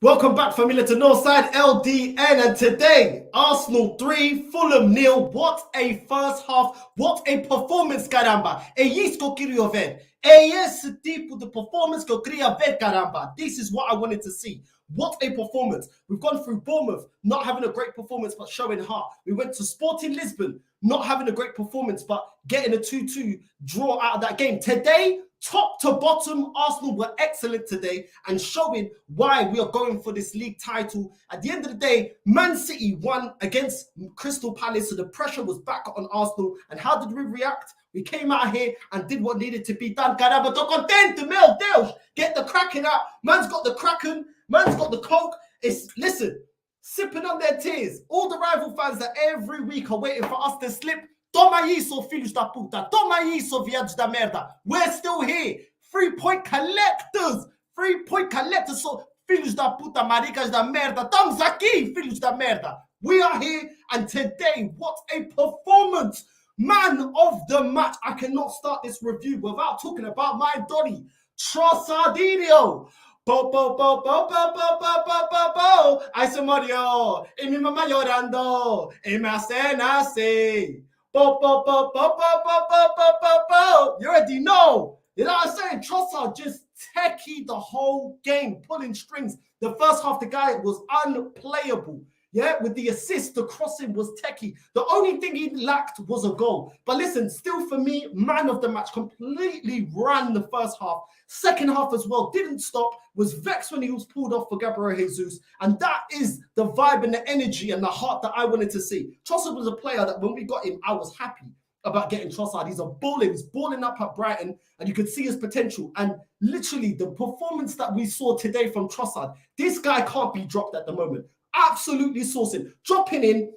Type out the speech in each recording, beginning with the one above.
Welcome back, familia, to Northside LDN, and today, Arsenal 3, Fulham 0. What a first half, what a performance, caramba. É isso que eu queria ver. É esse tipo de performance que eu queria ver, caramba. This is what I wanted to see. What a performance. We've gone through Bournemouth, not having a great performance, but showing heart. We went to Sporting Lisbon, not having a great performance, but getting a 2-2 draw out of that game. Today, top to bottom, Arsenal were excellent today and showing why we are going for this league title. At the end of the day, Man City won against Crystal Palace, so the pressure was back on Arsenal. And how did we react? We came out here and did what needed to be done. Caramba, tô contente, meu Deus! Get the cracking out. Man's got the Kraken, man's got the Coke. Listen, sipping on their tears. All the rival fans that every week are waiting for us to slip. Toma isso, filhos da puta. Toma isso, viados da merda. We're still here. 3-point collectors. 3-point collectors. So, filhos da puta, maricas da merda. Estamos aqui, filhos da merda. We are here, and today, what a performance. Man of the match. I cannot start this review without talking about my Donny, Trossardinho. Po, po, po, po, po, po, po, po, po, po. Ay, se murió. Y mi mamá llorando. Y me hace nacer. Po, po, po, po, po, po, po, po, po, po. You already know. You know what I'm saying? Trossard just techie the whole game, pulling strings. The first half, the guy was unplayable. Yeah, with the assist, the crossing was techie. The only thing he lacked was a goal. But listen, still for me, man of the match, completely ran the first half. Second half as well, didn't stop, was vexed when he was pulled off for Gabriel Jesus. And that is the vibe and the energy and the heart that I wanted to see. Trossard was a player that when we got him, I was happy about getting Trossard. He's balling up at Brighton, and you could see his potential. And literally, the performance that we saw today from Trossard, this guy can't be dropped at the moment. Absolutely sourcing, dropping in,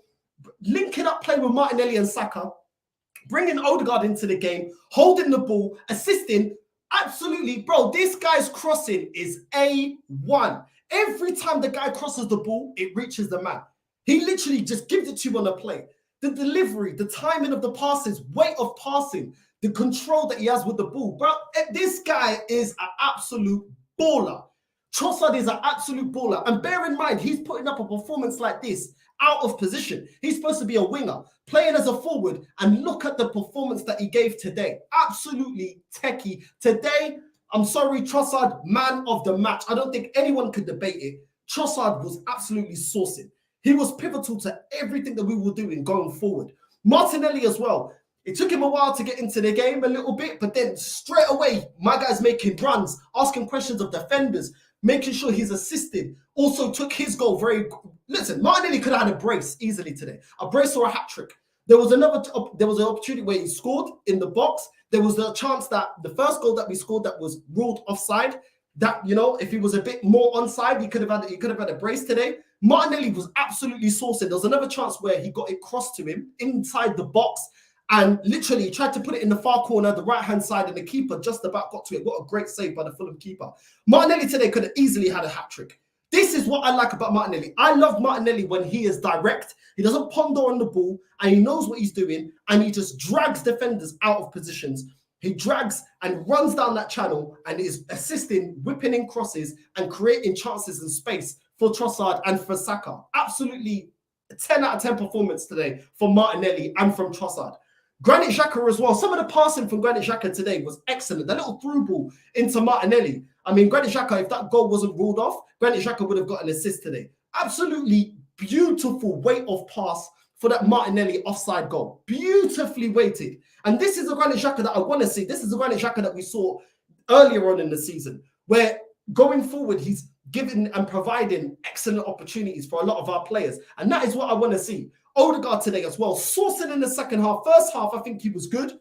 linking up, playing with Martinelli and Saka, bringing Odegaard into the game, holding the ball, assisting. Absolutely, bro, this guy's crossing is A1. Every time the guy crosses the ball, it reaches the man. He literally just gives it to you on a play. The delivery, the timing of the passes, weight of passing, the control that he has with the ball. Bro, this guy is an absolute baller. Trossard is an absolute baller. And bear in mind, he's putting up a performance like this out of position. He's supposed to be a winger, playing as a forward, and look at the performance that he gave today. Absolutely techie. Today, I'm sorry, Trossard, man of the match. I don't think anyone could debate it. Trossard was absolutely sourcing. He was pivotal to everything that we were doing going forward. Martinelli as well. It took him a while to get into the game a little bit, but then straight away, my guy's making runs, asking questions of defenders, making sure he's assisted. Also took his goal very... Listen, Martinelli could have had a brace easily today. A brace or a hat-trick. There was an opportunity where he scored in the box. There was a chance that the first goal that we scored that was ruled offside, that, you know, if he was a bit more onside, he could have had a brace today. Martinelli was absolutely sourcing. There was another chance where he got it crossed to him inside the box, and literally tried to put it in the far corner, the right-hand side, and the keeper just about got to it. What a great save by the Fulham keeper. Martinelli today could have easily had a hat-trick. This is what I like about Martinelli. I love Martinelli when he is direct. He doesn't ponder on the ball, and he knows what he's doing, and he just drags defenders out of positions. He drags and runs down that channel and is assisting, whipping in crosses, and creating chances and space for Trossard and for Saka. Absolutely 10 out of 10 performance today for Martinelli and from Trossard. Granit Xhaka as well. Some of the passing from Granit Xhaka today was excellent. The little through ball into Martinelli. I mean, Granit Xhaka, if that goal wasn't ruled off, Granit Xhaka would have got an assist today. Absolutely beautiful weight of pass for that Martinelli offside goal. Beautifully weighted. And this is the Granit Xhaka that I want to see. This is the Granit Xhaka that we saw earlier on in the season, where going forward, he's giving and providing excellent opportunities for a lot of our players. And that is what I want to see. Odegaard today as well, sourcing in the second half. First half, I think he was good.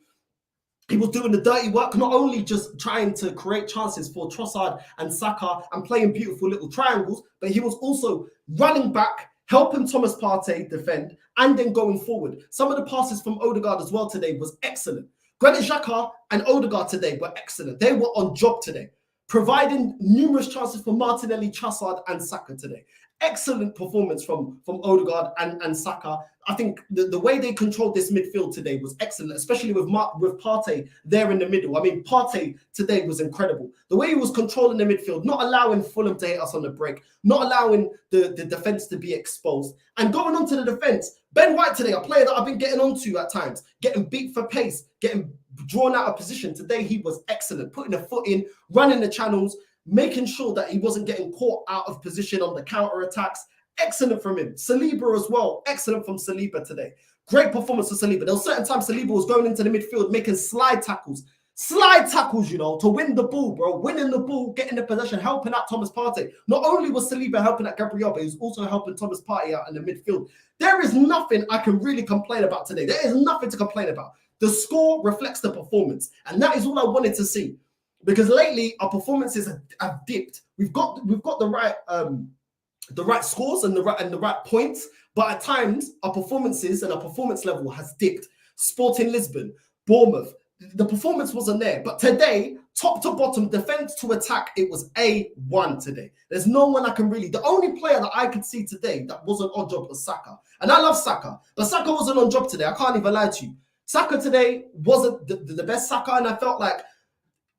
He was doing the dirty work, not only just trying to create chances for Trossard and Saka and playing beautiful little triangles, but he was also running back, helping Thomas Partey defend, and then going forward. Some of the passes from Odegaard as well today was excellent. Granit Xhaka and Odegaard today were excellent. They were on job today, providing numerous chances for Martinelli, Trossard, and Saka today. Excellent performance from Odegaard and Saka. I think the way they controlled this midfield today was excellent, especially with Partey there in the middle. I mean, Partey today was incredible. The way he was controlling the midfield, not allowing Fulham to hit us on the break, not allowing the defence to be exposed. And going on to the defence, Ben White today, a player that I've been getting onto at times, getting beat for pace, getting drawn out of position. Today, he was excellent, putting a foot in, running the channels, making sure that he wasn't getting caught out of position on the counter-attacks. Excellent from him. Saliba as well. Excellent from Saliba today. Great performance for Saliba. There was certain times Saliba was going into the midfield, making slide tackles. Slide tackles, you know, to win the ball, bro. Winning the ball, getting the possession, helping out Thomas Partey. Not only was Saliba helping out Gabriel, but he was also helping Thomas Partey out in the midfield. There is nothing I can really complain about today. There is nothing to complain about. The score reflects the performance, and that is all I wanted to see. Because lately our performances have dipped. We've got the right scores and the right points, but at times our performances and our performance level has dipped. Sporting Lisbon, Bournemouth, the performance wasn't there. But today, top to bottom, defense to attack, it was A1 today. There's no one I can really. The only player that I could see today that wasn't on job was Saka, and I love Saka, but Saka wasn't on job today. I can't even lie to you. Saka today wasn't the best Saka, and I felt like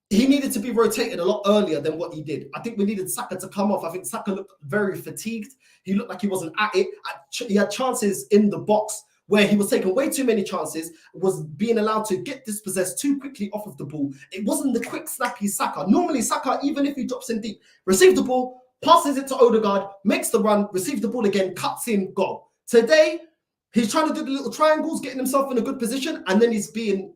he needed to be rotated a lot earlier than what he did. I think we needed Saka to come off. I think Saka looked very fatigued. He looked like he wasn't at it. He had chances in the box where he was taking way too many chances, was being allowed to get dispossessed too quickly off of the ball. It wasn't the quick, snappy Saka. Normally, Saka, even if he drops in deep, receives the ball, passes it to Odegaard, makes the run, receives the ball again, cuts in, goal. Today, he's trying to do the little triangles, getting himself in a good position, and then he's being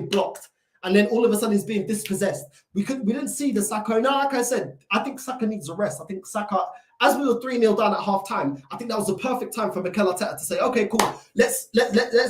blocked. And then all of a sudden he's being dispossessed. We didn't see the Saka. Now, like I said, I think Saka needs a rest. I think Saka, as we were 3-0 down at half time, I think that was the perfect time for Mikel Arteta to say, okay, cool, let's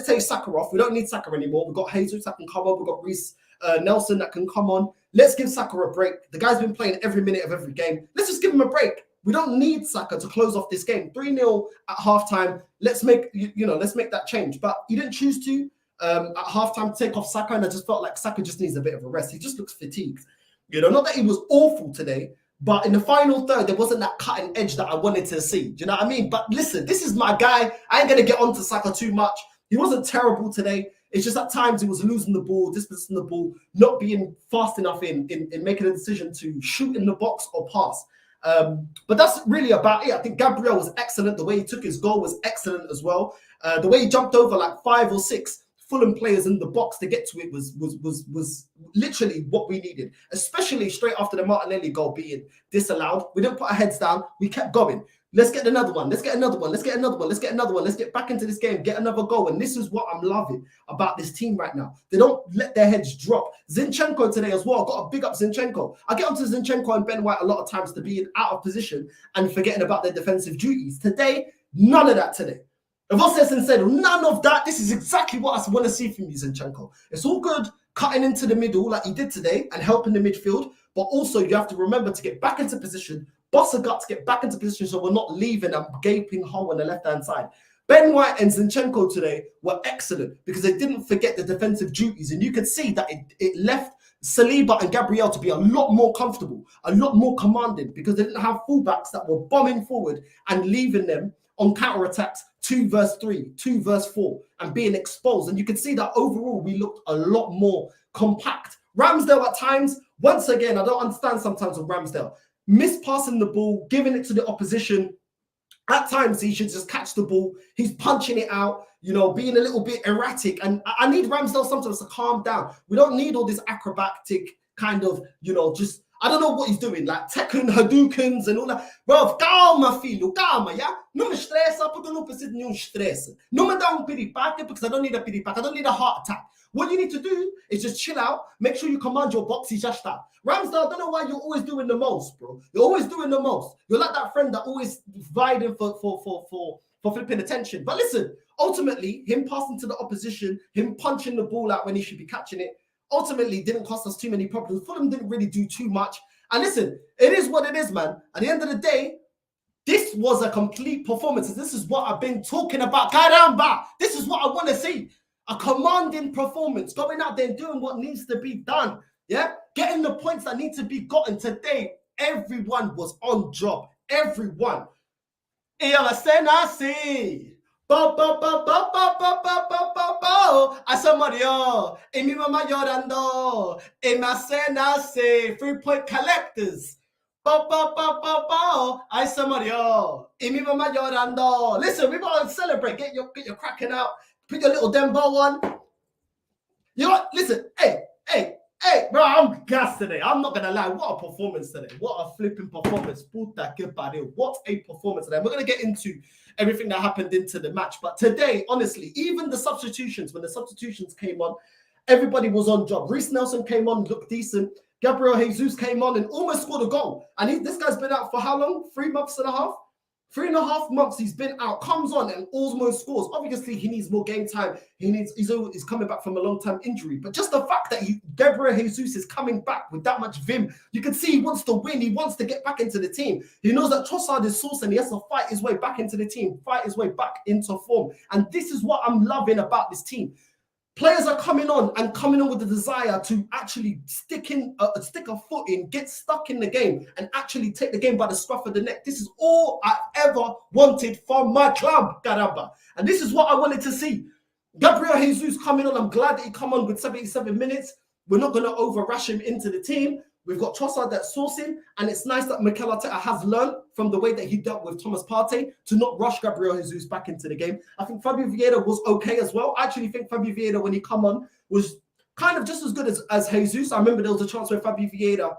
take Saka off. We don't need Saka anymore. We've got Jesus that can come on. We've got Reece Nelson that can come on. Let's give Saka a break. The guy's been playing every minute of every game. Let's just give him a break. We don't need Saka to close off this game. 3-0 at half time. Let's make that change. But he didn't choose to. At halftime to take off Saka, and I just felt like Saka just needs a bit of a rest. He just looks fatigued. You know, not that he was awful today, but in the final third, there wasn't that cutting edge that I wanted to see. Do you know what I mean? But listen, this is my guy. I ain't going to get onto Saka too much. He wasn't terrible today. It's just at times he was losing the ball, dispossessing the ball, not being fast enough in making a decision to shoot in the box or pass. But that's really about it. I think Gabriel was excellent. The way he took his goal was excellent as well. The way he jumped over like 5 or 6 Fulham players in the box to get to it was literally what we needed, especially straight after the Martinelli goal being disallowed. We didn't put our heads down. We kept going. Let's get another one. Let's get another one. Let's get another one. Let's get another one. Let's get back into this game. Get another goal. And this is what I'm loving about this team right now. They don't let their heads drop. Zinchenko today as well. Got to big up Zinchenko. I get onto Zinchenko and Ben White a lot of times to being out of position and forgetting about their defensive duties. Today, none of that today. If I say sincero, none of that. This is exactly what I want to see from you, Zinchenko. It's all good cutting into the middle like he did today and helping the midfield, but also you have to remember to get back into position, bust a gut to get back into position so we're not leaving a gaping hole on the left-hand side. Ben White and Zinchenko today were excellent because they didn't forget the defensive duties, and you could see that it left Saliba and Gabriel to be a lot more comfortable, a lot more commanding, because they didn't have fullbacks that were bombing forward and leaving them on counter-attacks 2 versus 3, 2 versus 4, and being exposed. And you can see that overall we looked a lot more compact. Ramsdale at times, once again, I don't understand sometimes with Ramsdale, mispassing the ball, giving it to the opposition. At times he should just catch the ball. He's punching it out, you know, being a little bit erratic. And I need Ramsdale sometimes to calm down. We don't need all this acrobatic kind of, you know, just, I don't know what he's doing, like Tekken, Hadoukens and all that. Bro, calma, filho, calma, yeah? Não me estressa porque eu não preciso de nenhum estresse. Não me dá piripaque because I don't need a piripaque. I don't need a heart attack. What you need to do is just chill out, make sure you command your box, just that. Ramsdale, I don't know why you're always doing the most, bro. You're always doing the most. You're like that friend that always vying for flipping attention. But listen, ultimately, him passing to the opposition, him punching the ball out when he should be catching it, ultimately didn't cost us too many problems. Fulham didn't really do too much. And listen, it is what it is, man. At the end of the day, this was a complete performance. And this is what I've been talking about. Caramba! This is what I want to see. A commanding performance, going out there and doing what needs to be done. Yeah? Getting the points that need to be gotten today. Everyone was on job. Everyone. Y a la cena sí. Bo, bo, bo, bo, bo, bo, bo, bo, bo, bo. Ay, se murió. Y mi mamá llorando. Y me cena sí. 3-point collectors. Bo, bo, bo, bo, bo. Ay, se murió. Y mi mamá llorando. Listen, we gotta celebrate. Get your cracking out. Put your little dembo on. You know what? Listen, hey, bro, I'm gassed today. I'm not gonna lie. What a performance today. What a flipping performance. Puta que pariu. What a performance today. We're gonna get into everything that happened into the match. But today, honestly, even the substitutions, when the substitutions came on, everybody was on job. Reece Nelson came on, looked decent. Gabriel Jesus came on and almost scored a goal. And this guy's been out for how long? 3 months and a half? 3.5 months he's been out, comes on and almost scores. Obviously, he needs more game time. He's coming back from a long-term injury. But just the fact that Gabriel Jesus is coming back with that much vim, you can see he wants to win. He wants to get back into the team. He knows that Trossard is sauce and he has to fight his way back into the team, fight his way back into form. And this is what I'm loving about this team. Players are coming on with the desire to actually stick a foot in, get stuck in the game, and actually take the game by the scruff of the neck. This is all I ever wanted from my club, caramba. And this is what I wanted to see. Gabriel Jesus coming on. I'm glad that he come on with 77 minutes. We're not going to over-rush him into the team. We've got Trossard that's sourcing, and it's nice that Mikel Arteta has learned from the way that he dealt with Thomas Partey to not rush Gabriel Jesus back into the game. I think Fabio Vieira was okay as well. I actually think Fabio Vieira, when he come on, was kind of just as good as Jesus. I remember there was a chance where Fabio Vieira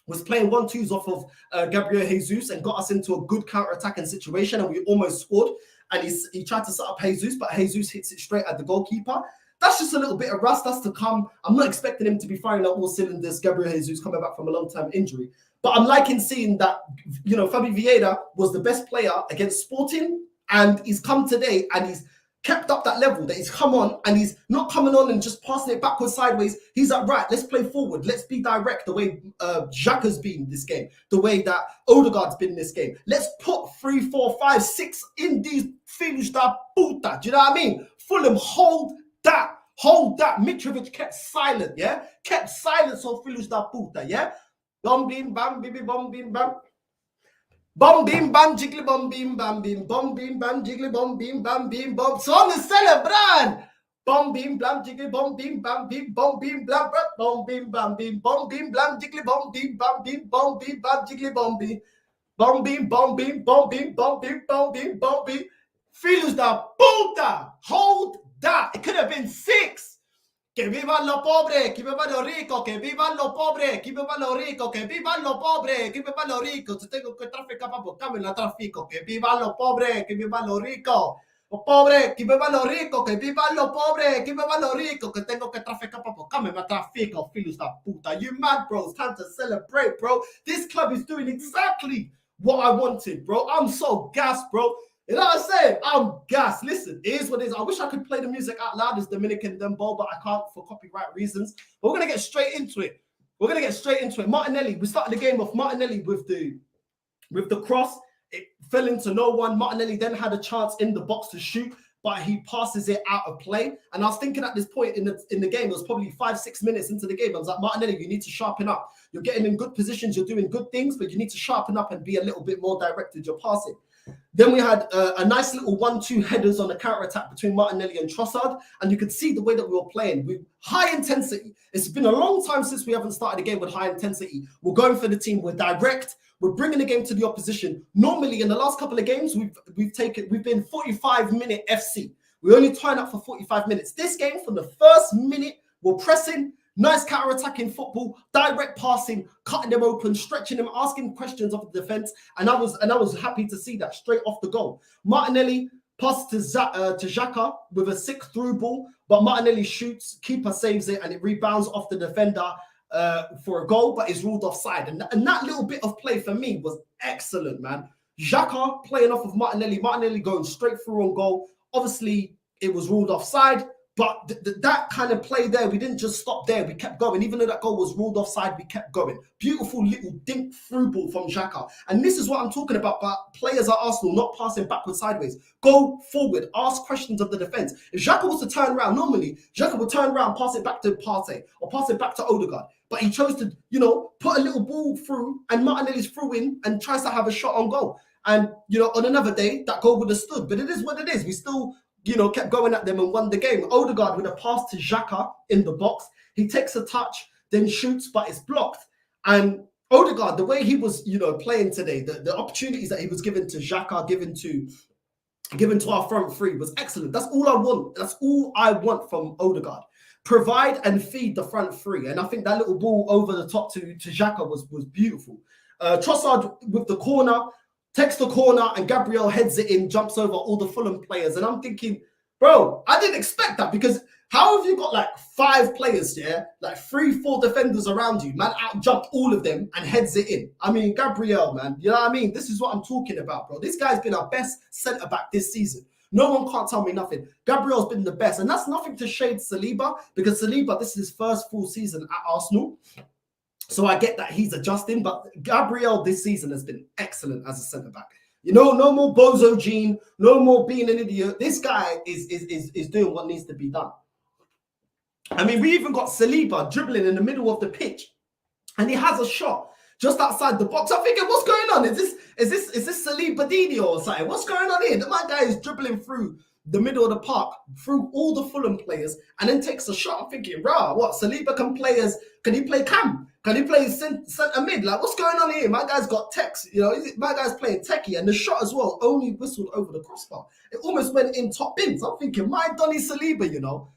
was playing 1-2s off of Gabriel Jesus and got us into a good counter-attacking situation, and we almost scored. And he tried to set up Jesus, but Jesus hits it straight at the goalkeeper. That's just a little bit of rust. That's to come. I'm not expecting him to be firing out all cylinders. Gabriel Jesus coming back from a long-term injury. But I'm liking seeing that, Fabio Vieira was the best player against Sporting, and he's come today and he's kept up that level, that he's come on and he's not coming on and just passing it backwards, sideways. He's like, right, let's play forward. Let's be direct the way Xhaka's been in this game, the way that Odegaard's been in this game. Let's put 3, 4, 5, 6 in these filhos da puta. Do you know what I mean? Fulham, hold that. Mitrovic kept silent, yeah? Kept silent, so filhos da puta, yeah? Bum, bim, bam, bibi, bum, bim, bam. Bum, bim, bam, jiggly, bum, bim, bam, bim. Bum, bim, bam, jiggly, bum, bim, bam, bim, bum. Som celebrar! Bum, bim, blam, jiggly, bum, bim, bam, bim. Bum, bim, blam, bum, bim, bam, bim. Bum, bim, blam, jiggly, bum, bim, bam, bim. Bum, bim, bam, jiggly, bum, bim. Bum, bim, bum, bim, bum, bim, bum, bim, bum, bim, bum, bim. Filhos da puta! Hold that! It could have been 6. Que vivan los pobres, que vivan los ricos, que vivan los pobres, que vivan los ricos, que vivan los pobres, que vivan los ricos. Te tengo que traficar para buscarme la tráfico. Que vivan los pobres, que vivan los ricos. Los pobres, que vivan los ricos, que vivan los pobres, que vivan los ricos. Que tengo que traficar para buscarme la tráfico. Filhos da puta. You mad, bro? It's time to celebrate, bro. This club is doing exactly what I wanted, bro. I'm so gassed, bro. You know what I'm saying? I'm gassed. Listen, it is what it is. I wish I could play the music out loud as Dominican Dembo, but I can't for copyright reasons. But we're going to get straight into it. Martinelli, we started the game off Martinelli with the cross. It fell into no one. Martinelli then had a chance in the box to shoot, but he passes it out of play. And I was thinking at this point in the game, it was probably 5-6 minutes into the game, I was like, Martinelli, you need to sharpen up. You're getting in good positions. You're doing good things, but you need to sharpen up and be a little bit more direct with your passing. Then we had a nice little 1-2 headers on the counter-attack between Martinelli and Trossard, and you could see the way that we were playing with high intensity. It's been a long time since we haven't started a game with high intensity. We're going for the team. We're direct. We're bringing the game to the opposition. Normally, in the last couple of games, we've been 45-minute FC. We only turn up for 45 minutes. This game, from the first minute, we're pressing. Nice counter-attacking football, direct passing, cutting them open, stretching them, asking questions of the defense, and I was happy to see that straight off the goal. Martinelli passes to Xhaka with a sick through ball, but Martinelli shoots, keeper saves it, and it rebounds off the defender for a goal, but is ruled offside. And that little bit of play for me was excellent, man. Xhaka playing off of Martinelli going straight through on goal. Obviously, it was ruled offside. But that kind of play there, we didn't just stop there. We kept going. Even though that goal was ruled offside, we kept going. Beautiful little dink through ball from Xhaka. And this is what I'm talking about players at Arsenal not passing backwards, sideways. Go forward. Ask questions of the defense. If Xhaka was to turn around, normally, Xhaka would turn around, pass it back to Partey or pass it back to Odegaard. But he chose to, put a little ball through, and Martinelli's through in and tries to have a shot on goal. And, on another day, that goal would have stood. But it is what it is. We still, kept going at them and won the game. Odegaard with a pass to Xhaka in the box. He takes a touch, then shoots, but it's blocked. And Odegaard, the way he was, playing today, the opportunities that he was given to Xhaka, given to our front three was excellent. That's all I want. That's all I want from Odegaard. Provide and feed the front three. And I think that little ball over the top to Xhaka was beautiful. Trossard with the corner, takes the corner, and Gabriel heads it in, jumps over all the Fulham players. And I'm thinking, bro, I didn't expect that, because how have you got like 5 players, like 3-4 defenders around you, man, out jumped all of them and heads it in? I mean, Gabriel, man, you know what I mean? This is what I'm talking about, bro. This guy's been our best centre-back this season. No one can't tell me nothing. Gabriel's been the best, and that's nothing to shade Saliba, because Saliba, this is his first full season at Arsenal. So I get that he's adjusting, but Gabriel this season has been excellent as a centre-back. No more Bozo Gene, no more being an idiot. This guy is doing what needs to be done. I mean, we even got Saliba dribbling in the middle of the pitch, and he has a shot just outside the box. I'm thinking, what's going on? Is this Saliba Dini or something? What's going on here? My guy is dribbling through the middle of the park, through all the Fulham players, and then takes a shot. I'm thinking, rah, what? Saliba can he play cam? Can he play centre mid? Like, what's going on here? My guy's got techs, my guy's playing techie, and the shot as well only whistled over the crossbar. It almost went in top bins. I'm thinking, my Donny Saliba,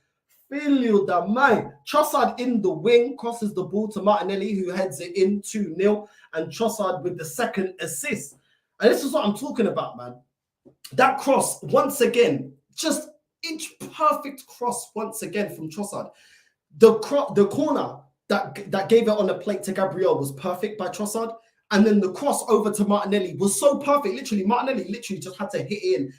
Filho da mãe. Trossard in the wing, crosses the ball to Martinelli, who heads it in 2-0, and Trossard with the second assist. And this is what I'm talking about, man. That cross, once again, just inch perfect cross once again from Trossard. The corner that gave it on a plate to Gabriel was perfect by Trossard. And then the cross over to Martinelli was so perfect. Martinelli just had to hit it in.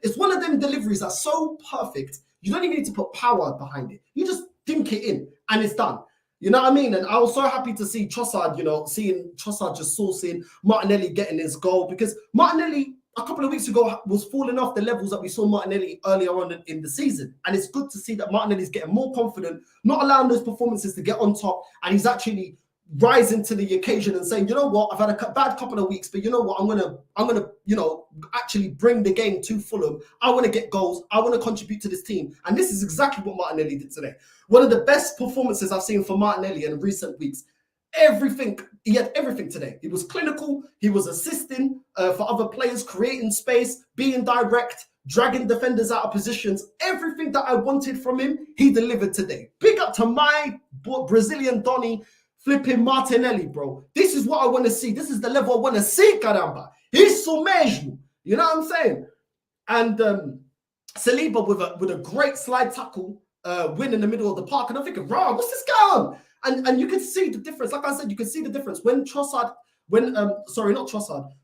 It's one of them deliveries that's so perfect. You don't even need to put power behind it. You just dink it in and it's done. You know what I mean? And I was so happy to see Trossard, seeing Trossard just sourcing, Martinelli getting his goal, because Martinelli a couple of weeks ago was falling off the levels that we saw Martinelli earlier on in the season. And it's good to see that Martinelli's getting more confident, not allowing those performances to get on top, and he's actually rising to the occasion and saying, you know what, I've had a bad couple of weeks, but you know what, I'm gonna actually bring the game to Fulham. I want to get goals. I want to contribute to this team. And this is exactly what Martinelli did today. One of the best performances I've seen from Martinelli in recent weeks. He had everything today. He was clinical. He was assisting for other players, creating space, being direct, dragging defenders out of positions. Everything that I wanted from him, he delivered today. Big up to my Brazilian Donny, flipping Martinelli, bro. This is what I want to see. This is the level I want to see, caramba. Isso mesmo. You know what I'm saying? And Saliba with a great slide tackle, win in the middle of the park. And I'm thinking, bro, what's this guy on? And you can see the difference. Like I said, you can see the difference when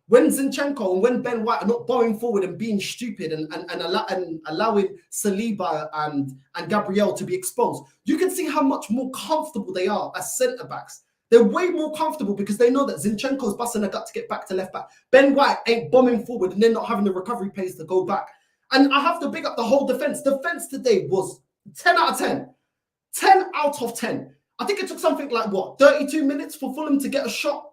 when Zinchenko and when Ben White are not bowing forward and being stupid and allowing Saliba and Gabriel to be exposed. You can see how much more comfortable they are as centre-backs. They're way more comfortable because they know that Zinchenko's busting a gut to get back to left-back. Ben White ain't bombing forward and then not having the recovery pace to go back. And I have to big up the whole defence. Defence today was 10 out of 10. 10 out of 10. I think it took something like, 32 minutes for Fulham to get a shot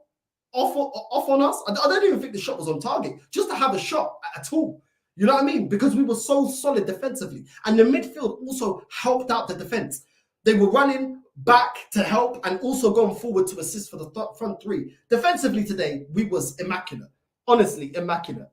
off on us. I don't even think the shot was on target, just to have a shot at all. You know what I mean? Because we were so solid defensively. And the midfield also helped out the defense. They were running back to help and also going forward to assist for the front three. Defensively today, we was immaculate. Honestly, immaculate.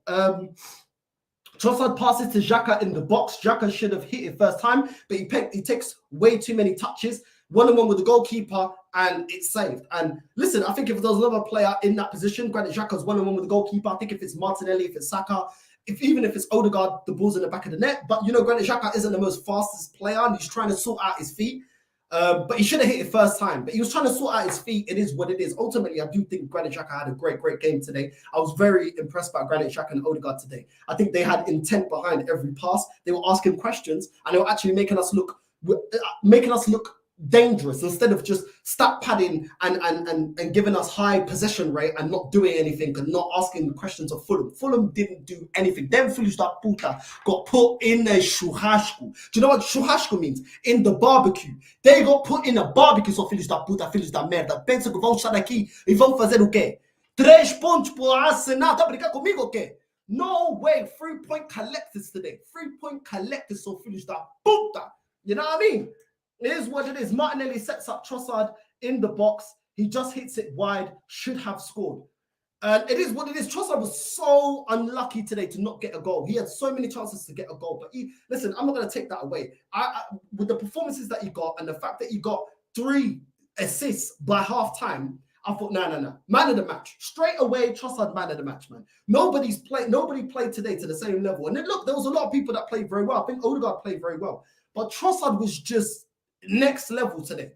Trossard passes to Xhaka in the box. Xhaka should have hit it first time, but he takes way too many touches. One-on-one with the goalkeeper, and it's saved. And listen, I think if there was another player in that position, granted Xhaka's one-on-one with the goalkeeper, I think if it's Martinelli, if it's Saka, even if it's Odegaard, the ball's in the back of the net. But, granted Xhaka isn't the most fastest player, and he's trying to sort out his feet. But he should have hit it first time. But he was trying to sort out his feet. It is what it is. Ultimately, I do think Granit Xhaka had a great game today. I was very impressed by Granit Xhaka and Odegaard today. I think they had intent behind every pass. They were asking questions, and they were actually making us look dangerous instead of just stat padding and giving us high possession rate and not doing anything and not asking the questions of Fulham. Fulham didn't do anything. Them filhos da puta got put in a churrasco. Do you know what churrasco means? In the barbecue. They got put in a barbecue, so filhos da puta, filhos da merda. Pensa que vão estar aqui e vão fazer o quê? 3 pontos por Arsenal. Tá brincando comigo o quê? No way. 3-point collectors today. 3-point collectors, so filhos da puta. You know what I mean? It is what it is. Martinelli sets up Trossard in the box. He just hits it wide. Should have scored. It is what it is. Trossard was so unlucky today to not get a goal. He had so many chances to get a goal. But listen, I'm not going to take that away. With the performances that he got and the fact that he got 3 assists by half-time, I thought, no. Man of the match. Straight away, Trossard, man of the match, man. Nobody played today to the same level. And then, look, there was a lot of people that played very well. I think Odegaard played very well. But Trossard was just next level today.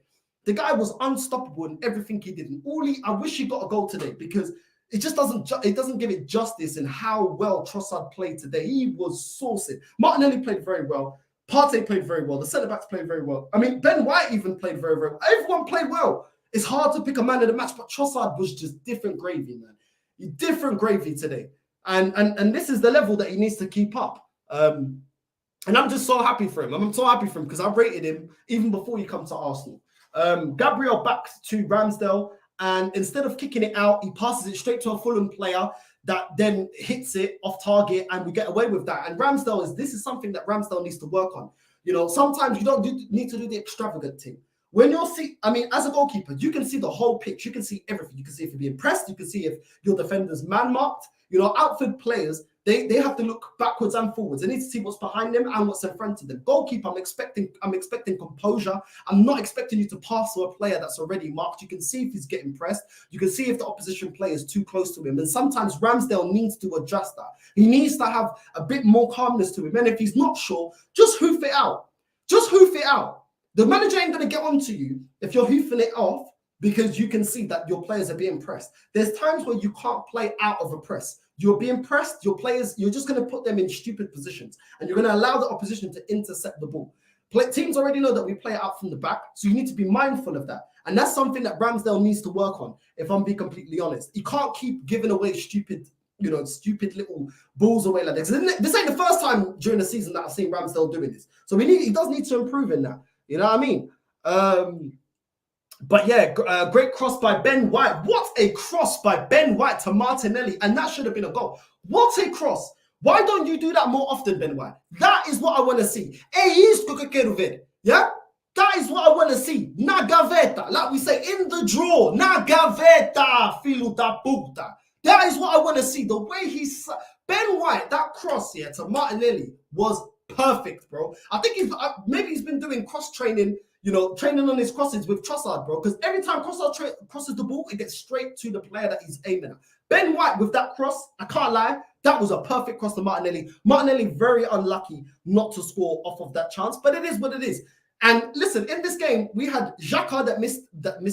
The guy was unstoppable in everything he did. And I wish he got a goal today because it just doesn't give it justice in how well Trossard played today. He was saucing. Martinelli played very well. Partey played very well. The centre-backs played very well. I mean, Ben White even played very, very well. Everyone played well. It's hard to pick a man of the match, but Trossard was just different gravy, man. Different gravy today. And this is the level that he needs to keep up. And I'm just so happy for him. I'm so happy for him because I rated him even before he comes to Arsenal. Gabriel back to Ramsdale, and instead of kicking it out, he passes it straight to a Fulham player that then hits it off target, and we get away with that. And this is something that Ramsdale needs to work on. You know, sometimes you don't need to do the extravagant thing. When as a goalkeeper, you can see the whole pitch. You can see everything. You can see if you're being pressed. You can see if your defender's man-marked. You know, outfield players, they have to look backwards and forwards. They need to see what's behind them and what's in front of them. Goalkeeper, I'm expecting composure. I'm not expecting you to pass to a player that's already marked. You can see if he's getting pressed. You can see if the opposition player is too close to him. And sometimes Ramsdale needs to adjust that. He needs to have a bit more calmness to him. And if he's not sure, just hoof it out. Just hoof it out. The manager ain't going to get onto you if you're hoofing it off because you can see that your players are being pressed. There's times where you can't play out of a press. You're being pressed, your players, you're just going to put them in stupid positions and you're going to allow the opposition to intercept the ball. Teams already know that we play out from the back, so you need to be mindful of that. And that's something that Ramsdale needs to work on, if I'm being completely honest. He can't keep giving away stupid little balls away like this. This ain't the first time during the season that I've seen Ramsdale doing this. So he does need to improve in that. You know what I mean? But yeah, great cross by Ben White. What a cross by Ben White to Martinelli. And that should have been a goal. What a cross. Why don't you do that more often, Ben White? That is what I want to see. Yeah? That is what I want to see. Na gaveta. Like we say, in the draw. Na gaveta, filho da puta. That is what I want to see. The way Ben White, that cross here to Martinelli was perfect, bro. I think maybe he's been doing cross training, training on his crosses with Trossard, bro. Because every time Trossard crosses the ball, it gets straight to the player that he's aiming at. Ben White with that cross, I can't lie, that was a perfect cross to Martinelli. Martinelli very unlucky not to score off of that chance, but it is what it is. And listen, in this game, we had Xhaka that missed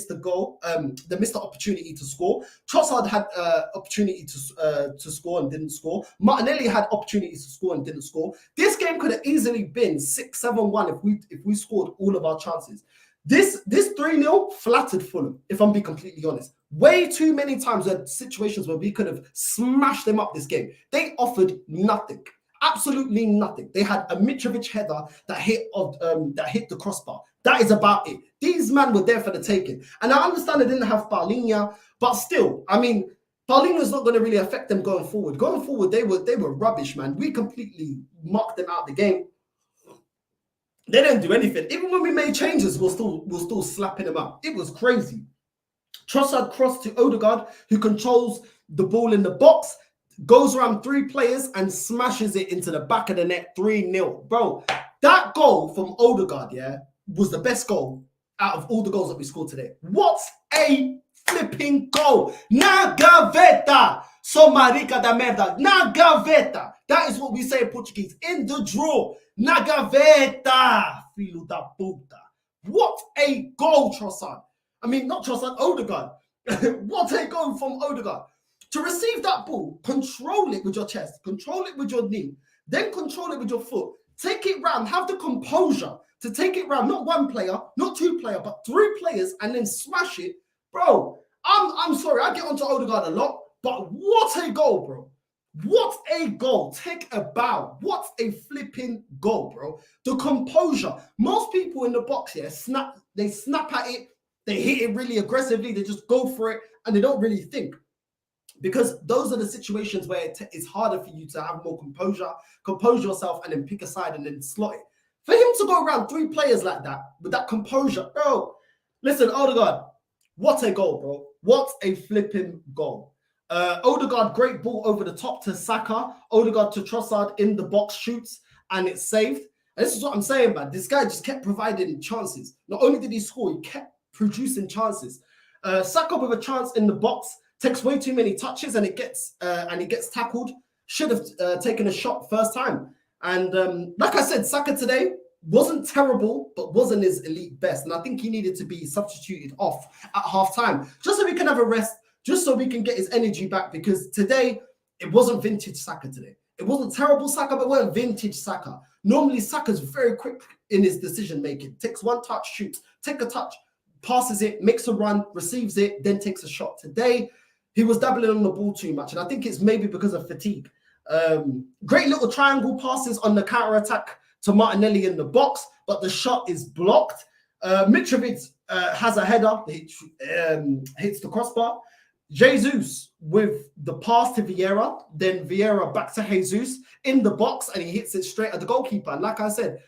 the goal, that missed the opportunity to score. Trossard had opportunity to score and didn't score. Martinelli had opportunities to score and didn't score. This game could have easily been 6-7-1 if we scored all of our chances. This 3-0 flattered Fulham, if I'm being completely honest. Way too many times we had situations where we could have smashed them up this game. They offered nothing. Absolutely nothing. They had a Mitrovic header that hit the crossbar. That is about it. These men were there for the taking. And I understand they didn't have Paulinho, but still, I mean, Paulinho is not going to really affect them going forward. Going forward, they were rubbish, man. We completely marked them out of the game. They didn't do anything. Even when we made changes, we're still slapping them up. It was crazy. Trossard crossed to Odegaard, who controls the ball in the box, goes around 3 players and smashes it into the back of the net, 3-0. Bro, that goal from Odegaard, yeah, was the best goal out of all the goals that we scored today. What a flipping goal. Na gaveta. So marica da merda. Na gaveta. That is what we say in Portuguese. In the draw. Na gaveta. Filho da puta. What a goal, Trossard. I mean, not Trossard, Odegaard. What a goal from Odegaard. To receive that ball, control it with your chest, control it with your knee, then control it with your foot. Take it round, have the composure to take it round, not 1 player, not 2 players, but 3 players, and then smash it. Bro, I'm sorry, I get onto Odegaard a lot, but what a goal, bro. What a goal. Take a bow. What a flipping goal, bro. The composure. Most people in the box here, they snap at it, they hit it really aggressively, they just go for it, and they don't really think. because those are the situations where it's harder for you to have more composure, compose yourself, and then pick a side and then slot it. For him to go around 3 players like that with that composure, bro. Listen, Odegaard, what a goal, bro! What a flipping goal! Odegaard, great ball over the top to Saka. Odegaard to Trossard in the box, shoots, and it's saved. And this is what I'm saying, man. This guy just kept providing chances. Not only did he score, he kept producing chances. Saka with a chance in the box takes way too many touches, and he gets tackled. Should have taken a shot first time. And like I said, Saka today wasn't terrible, but wasn't his elite best. And I think he needed to be substituted off at half-time, just so we can have a rest, just so we can get his energy back, because today, it wasn't vintage Saka today. It wasn't terrible Saka, but it wasn't vintage Saka. Normally, Saka's very quick in his decision-making. Takes one touch, shoots. Take a touch, passes it, makes a run, receives it, then takes a shot. Today, he was dabbling on the ball too much, and I think it's maybe because of fatigue. Great little triangle passes on the counter-attack to Martinelli in the box, but the shot is blocked. Mitrovic has a header, hits the crossbar. Jesus with the pass to Vieira, then Vieira back to Jesus in the box, and he hits it straight at the goalkeeper. And like I said,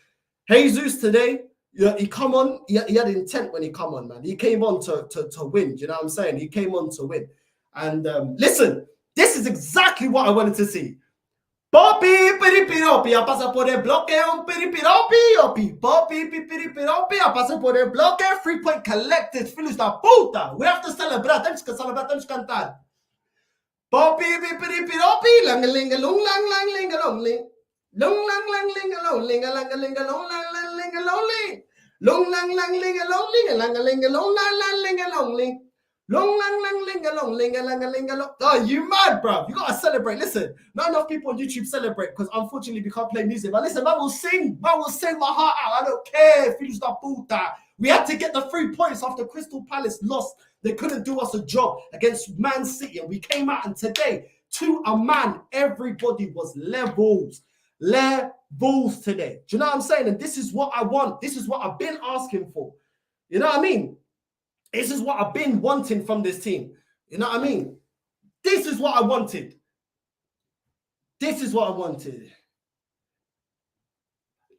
Jesus today, he come on, he had intent when he come on, man. He came on to win, do you know what I'm saying? He came on to win. And listen, this is exactly what I wanted to see. Poppy, piripiropi, a pasa por el bloque, un piripiropi, opi. Poppy, piripiropi, a pasa por el bloque, 3-point collected, filhos da puta. We have to celebrate, temos que celebrar, temos que cantar. Poppy, piripiropi, lang-a-ling-a-long, lang-lang-ling-a-long-ling. Long-lang-lang-ling-a-long, ling-a-lang-a-ling-a-long, lang-lang-ling-a-long-ling. Long-lang-lang-ling-a-long-ling, lang-a-ling-a-long, lang-lang-ling-a-long-ling. Long, lang, lang, ling, a long, ling, a lang, a ling, a long. Oh, you mad, bro? You gotta celebrate. Listen, not enough people on YouTube celebrate because unfortunately we can't play music. But listen, man will sing. Man will sing my heart out. I don't care. Filhos da puta. We had to get the 3 points after Crystal Palace lost. They couldn't do us a job against Man City, and we came out, and today, to a man, everybody was levels today. Do you know what I'm saying? And this is what I want. This is what I've been asking for. You know what I mean? This is what I've been wanting from this team. You know what I mean? This is what I wanted. This is what I wanted.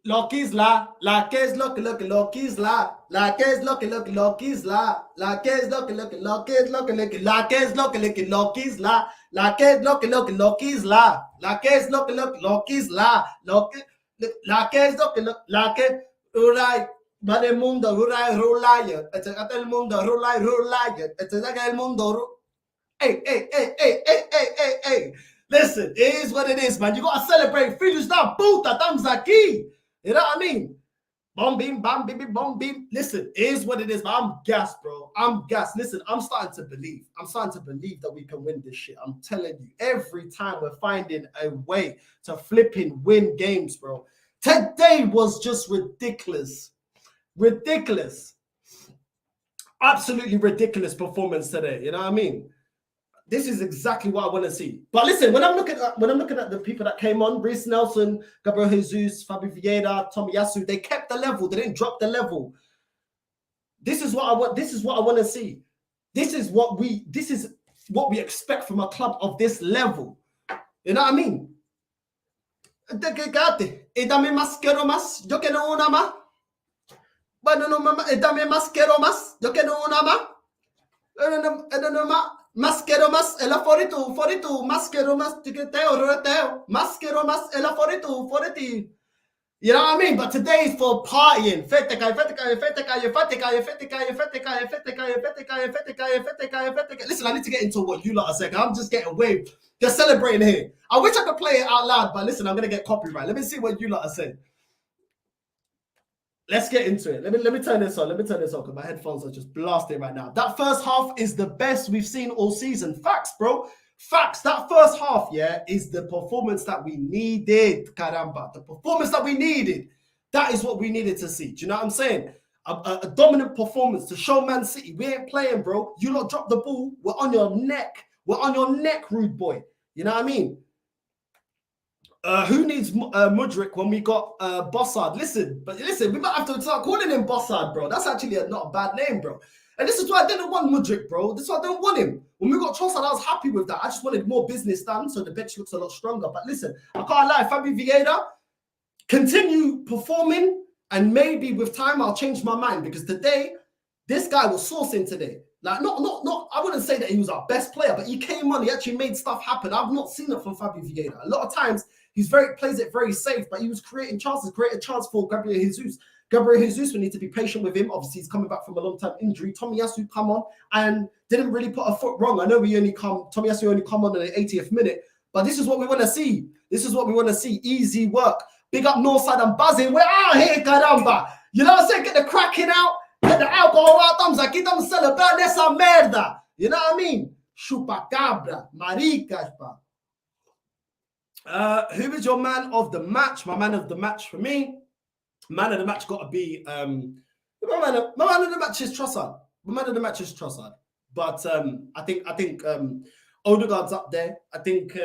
Lucky's la, Lucky's lucky, Lucky's la, Lucky's lucky, Lucky's la, Lucky's lucky, Lucky's lucky, Lucky's lucky, Lucky's la, Lucky's lucky, Lucky's la, Lucky's lucky, Lucky's la, Lucky's lucky, right. Ma nel mondo rullai, e c'è il mondo rullai, e c'è il mondo Hey. Listen, it is what it is, man. You gotta celebrate. Filhos da puta, estamos aqui. You know what I mean? Bomb beam, bam, baby, bomb beam. Listen, it is what it is, man. I'm gassed, bro. I'm gassed. Listen, I'm starting to believe. I'm starting to believe that we can win this shit. I'm telling you, every time we're finding a way to flipping win games, bro. Today was just ridiculous. Ridiculous. Absolutely ridiculous performance today. You know what I mean? This is exactly what I want to see. But listen, when I'm looking at the people that came on, Reece Nelson, Gabriel Jesus, Fabi Vieira, Tomiyasu, they kept the level. They didn't drop the level. This is what I want. This is what I want to see. This is what we expect from a club of this level. You know what I mean? Yo quiero una más. Bueno, no, mamá, dame más, quiero más. Yo quiero una más. Más quiero más. El favorito. Más quiero más. Reteo. Más quiero más. El favorito. You know what I mean? But today is for partying. Listen, I need to get into what you lot are saying. I'm just getting waved. They're celebrating here. I wish I could play it out loud, but listen, I'm going to get copyright. Let me see what you lot are saying. Let's get into it. Let me turn this on. Because my headphones are just blasting right now. That first half is the best we've seen all season. Facts, bro. Facts. That first half, yeah, is the performance that we needed. Caramba. The performance that we needed. That is what we needed to see. Do you know what I'm saying? A dominant performance to show Man City. We ain't playing, bro. You lot drop the ball. We're on your neck. We're on your neck, rude boy. You know what I mean? Who needs Mudryk when we got Bossard? Listen, we might have to start calling him Bossard, bro. That's actually not a bad name, bro. And this is why I didn't want Mudryk, bro. This is why I don't want him. When we got Trossard, I was happy with that. I just wanted more business done, so the bench looks a lot stronger. But listen, I can't lie, Fabio Vieira, continue performing, and maybe with time I'll change my mind, because today, this guy was sourcing today. Like, not, I wouldn't say that he was our best player, but he came on, he actually made stuff happen. I've not seen it from Fabio Vieira. A lot of times, plays it very safe, but he was creating chances, created a chance for Gabriel Jesus. Gabriel Jesus, we need to be patient with him. Obviously, he's coming back from a long-term injury. Tomiyasu come on and didn't really put a foot wrong. I know Tomiyasu only come on in the 80th minute, but this is what we want to see. This is what we want to see. Easy work. Big up Northside and buzzing. We're out here, caramba. You know what I'm saying? Get the cracking out. Get the alcohol out. Thumbs up. Get them celebrate essa merda. You know what I mean? Chupacabra. Maricas, pa. Who is your man of the match? My man of the match for me. Man of the match got to be my man of the match is Trossard. My man of the match is Trossard. But I think Odegaard's up there. I think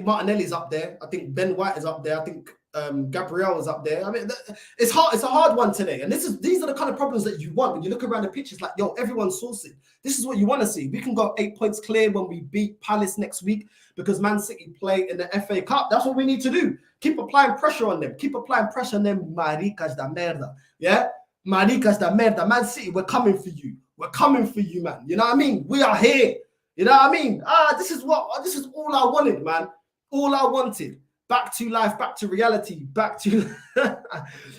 Martinelli's up there. I think Ben White is up there. I think Gabriel is up there. I mean, it's hard. It's a hard one today. And these are the kind of problems that you want when you look around the pitch. It's like, yo, everyone's sourcing. This is what you want to see. We can go 8 points clear when we beat Palace next week, because Man City play in the FA Cup. That's what we need to do. Keep applying pressure on them. Keep applying pressure on them, maricas da merda. Yeah? Maricas da merda. Man City, we're coming for you. We're coming for you, man. You know what I mean? We are here. You know what I mean? This is all I wanted, man. All I wanted. Back to life, back to reality, back to...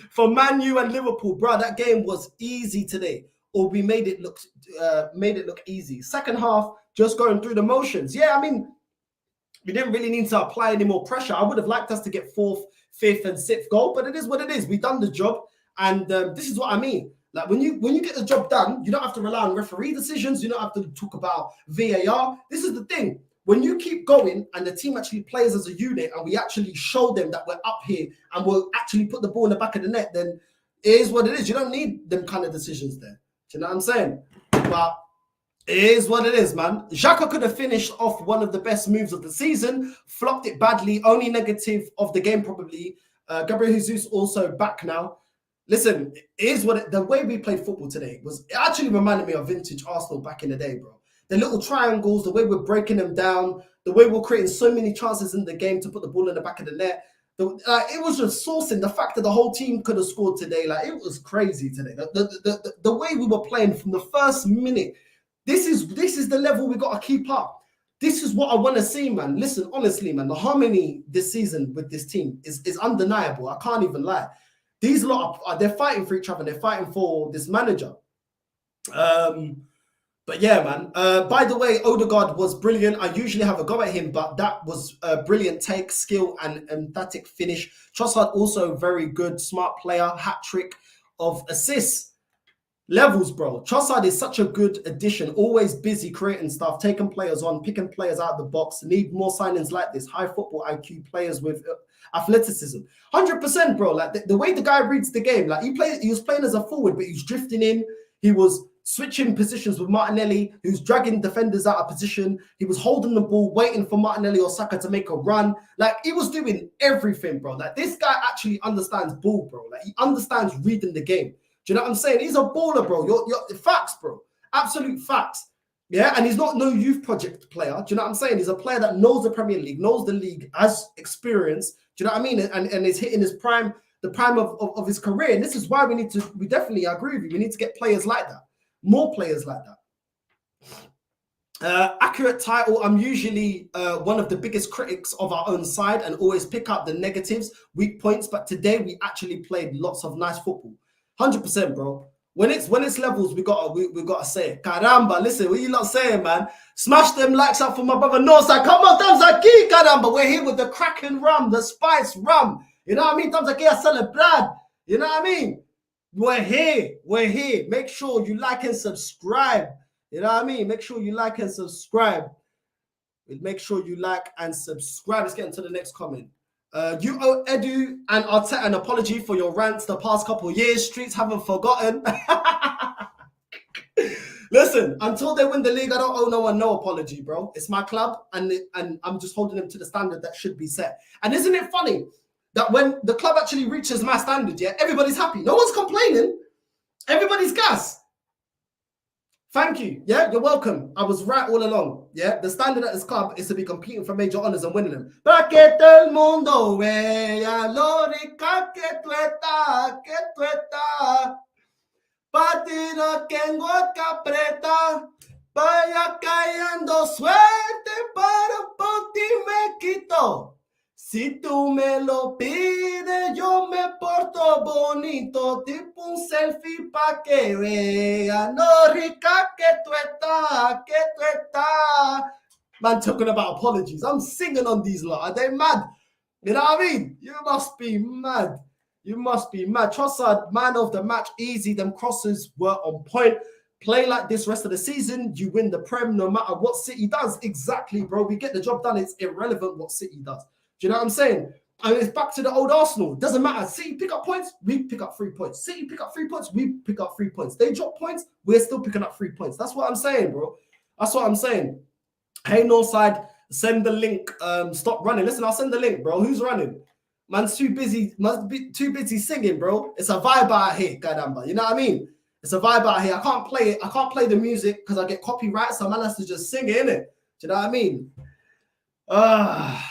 For Man U and Liverpool, bro, that game was easy today. Or we made it look easy. Second half, just going through the motions. Yeah, I mean, we didn't really need to apply any more pressure. I would have liked us to get 4th, 5th, and 6th goal, but it is what it is. We've done the job, and this is what I mean. Like, when you get the job done, you don't have to rely on referee decisions. You don't have to talk about VAR. This is the thing. When you keep going and the team actually plays as a unit, and we actually show them that we're up here and we'll actually put the ball in the back of the net, then it is what it is. You don't need them kind of decisions there. Do you know what I'm saying? But it is what it is, man. Xhaka could have finished off one of the best moves of the season, flopped it badly, only negative of the game probably. Gabriel Jesus also back now. Listen, it is the way we played football today it actually reminded me of vintage Arsenal back in the day, bro. The little triangles, the way we're breaking them down, the way we're creating so many chances in the game to put the ball in the back of the net. It was just sourcing. The fact that the whole team could have scored today, like, it was crazy today. The way we were playing from the first minute. This is the level we got to keep up. This is what I want to see, man. Listen, honestly, man, the harmony this season with this team is undeniable. I can't even lie. These lot, they're fighting for each other. They're fighting for this manager. But yeah, man. By the way, Odegaard was brilliant. I usually have a go at him, but that was a brilliant take, skill, and emphatic finish. Trossard also very good, smart player, hat trick of assists. Levels, bro. Trossard is such a good addition. Always busy creating stuff, taking players on, picking players out of the box. Need more signings like this. High football IQ players with athleticism. 100%, bro. Like the way the guy reads the game. Like he was playing as a forward, but he was drifting in. He was switching positions with Martinelli, who's dragging defenders out of position. He was holding the ball, waiting for Martinelli or Saka to make a run. Like, he was doing everything, bro. Like, this guy actually understands ball, bro. Like, he understands reading the game. Do you know what I'm saying? He's a baller, bro. You're facts, bro. Absolute facts. Yeah, and he's not no youth project player. Do you know what I'm saying? He's a player that knows the Premier League, knows the league, has experience. Do you know what I mean? And is hitting his prime, the prime of his career. And this is why we definitely agree with you. We need to get players like that. More players like that. Accurate title. I'm usually one of the biggest critics of our own side and always pick up the negatives, weak points. But today we actually played lots of nice football. 100%, bro. When it's levels, we gotta say it. Caramba, listen, what you lot saying, man? Smash them likes up for my brother Northside. Come on, thumbs aquí, caramba. We're here with the cracking rum, the spice rum. You know what I mean? Thumbs aquí a celebrar. You know what I mean? We're here. Make sure you like and subscribe. You know what I mean? Make sure you like and subscribe. Make sure you like and subscribe. Let's get into the next comment. You owe Edu and Arteta an apology for your rants the past couple of years. Streets haven't forgotten. Listen, until they win the league, I don't owe no one no apology, bro. It's my club, and I'm just holding them to the standard that should be set. And isn't it funny that when the club actually reaches my standard, yeah, everybody's happy. No one's complaining. Everybody's gas. Thank you. Yeah, you're welcome. I was right all along. Yeah, the standard at this club is to be competing for major honors and winning them. Para que todo el mundo vea lo rica que tú estás. Partido que en boca preta, vaya cayendo suerte para por ti me quito. Si tú me lo pides, yo me porto bonito, tipo un selfie pa' que vea, no rica que tú estás. Man talking about apologies. I'm singing on these lot. Are they mad? You know what I mean? You must be mad. You must be mad. Trossard, man of the match, easy. Them crosses were on point. Play like this rest of the season, you win the Prem no matter what City does. Exactly, bro. We get the job done. It's irrelevant what City does. Do you know what I'm saying? And it's back to the old Arsenal. Doesn't matter. City pick up points, we pick up 3 points. City pick up 3 points, we pick up 3 points. They drop points, we're still picking up 3 points. That's what I'm saying, bro. That's what I'm saying. Hey, Northside, send the link. Stop running. Listen, I'll send the link, bro. Who's running? Man's too busy. Must be too busy singing, bro. It's a vibe out here, Gadamba. You know what I mean? It's a vibe out here. I can't play it. I can't play the music because I get copyright. So man has to just sing it, innit? Do you know what I mean?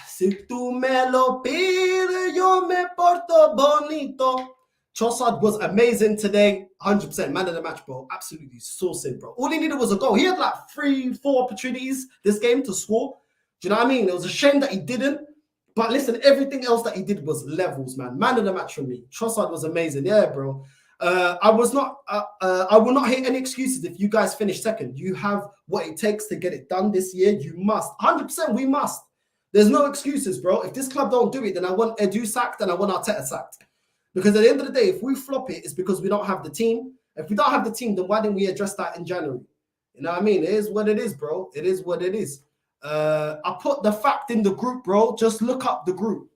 Si tú me lo pides, yo me porto bonito. Trossard was amazing today. 100% man of the match, bro. Absolutely saucing, bro. All he needed was a goal. He had like 3-4 opportunities this game to score. Do you know what I mean? It was a shame that he didn't. But listen, everything else that he did was levels, man. Man of the match for me. Trossard was amazing. Yeah, bro. I will not hear any excuses if you guys finish second. You have what it takes to get it done this year. You must. 100% we must. There's no excuses, bro. If this club don't do it, then I want Edu sacked and I want Arteta sacked. Because at the end of the day, if we flop it, it's because we don't have the team. If we don't have the team, then why didn't we address that in January? You know what I mean? It is what it is, bro. It is what it is. I put the fact in the group, bro. Just look up the group.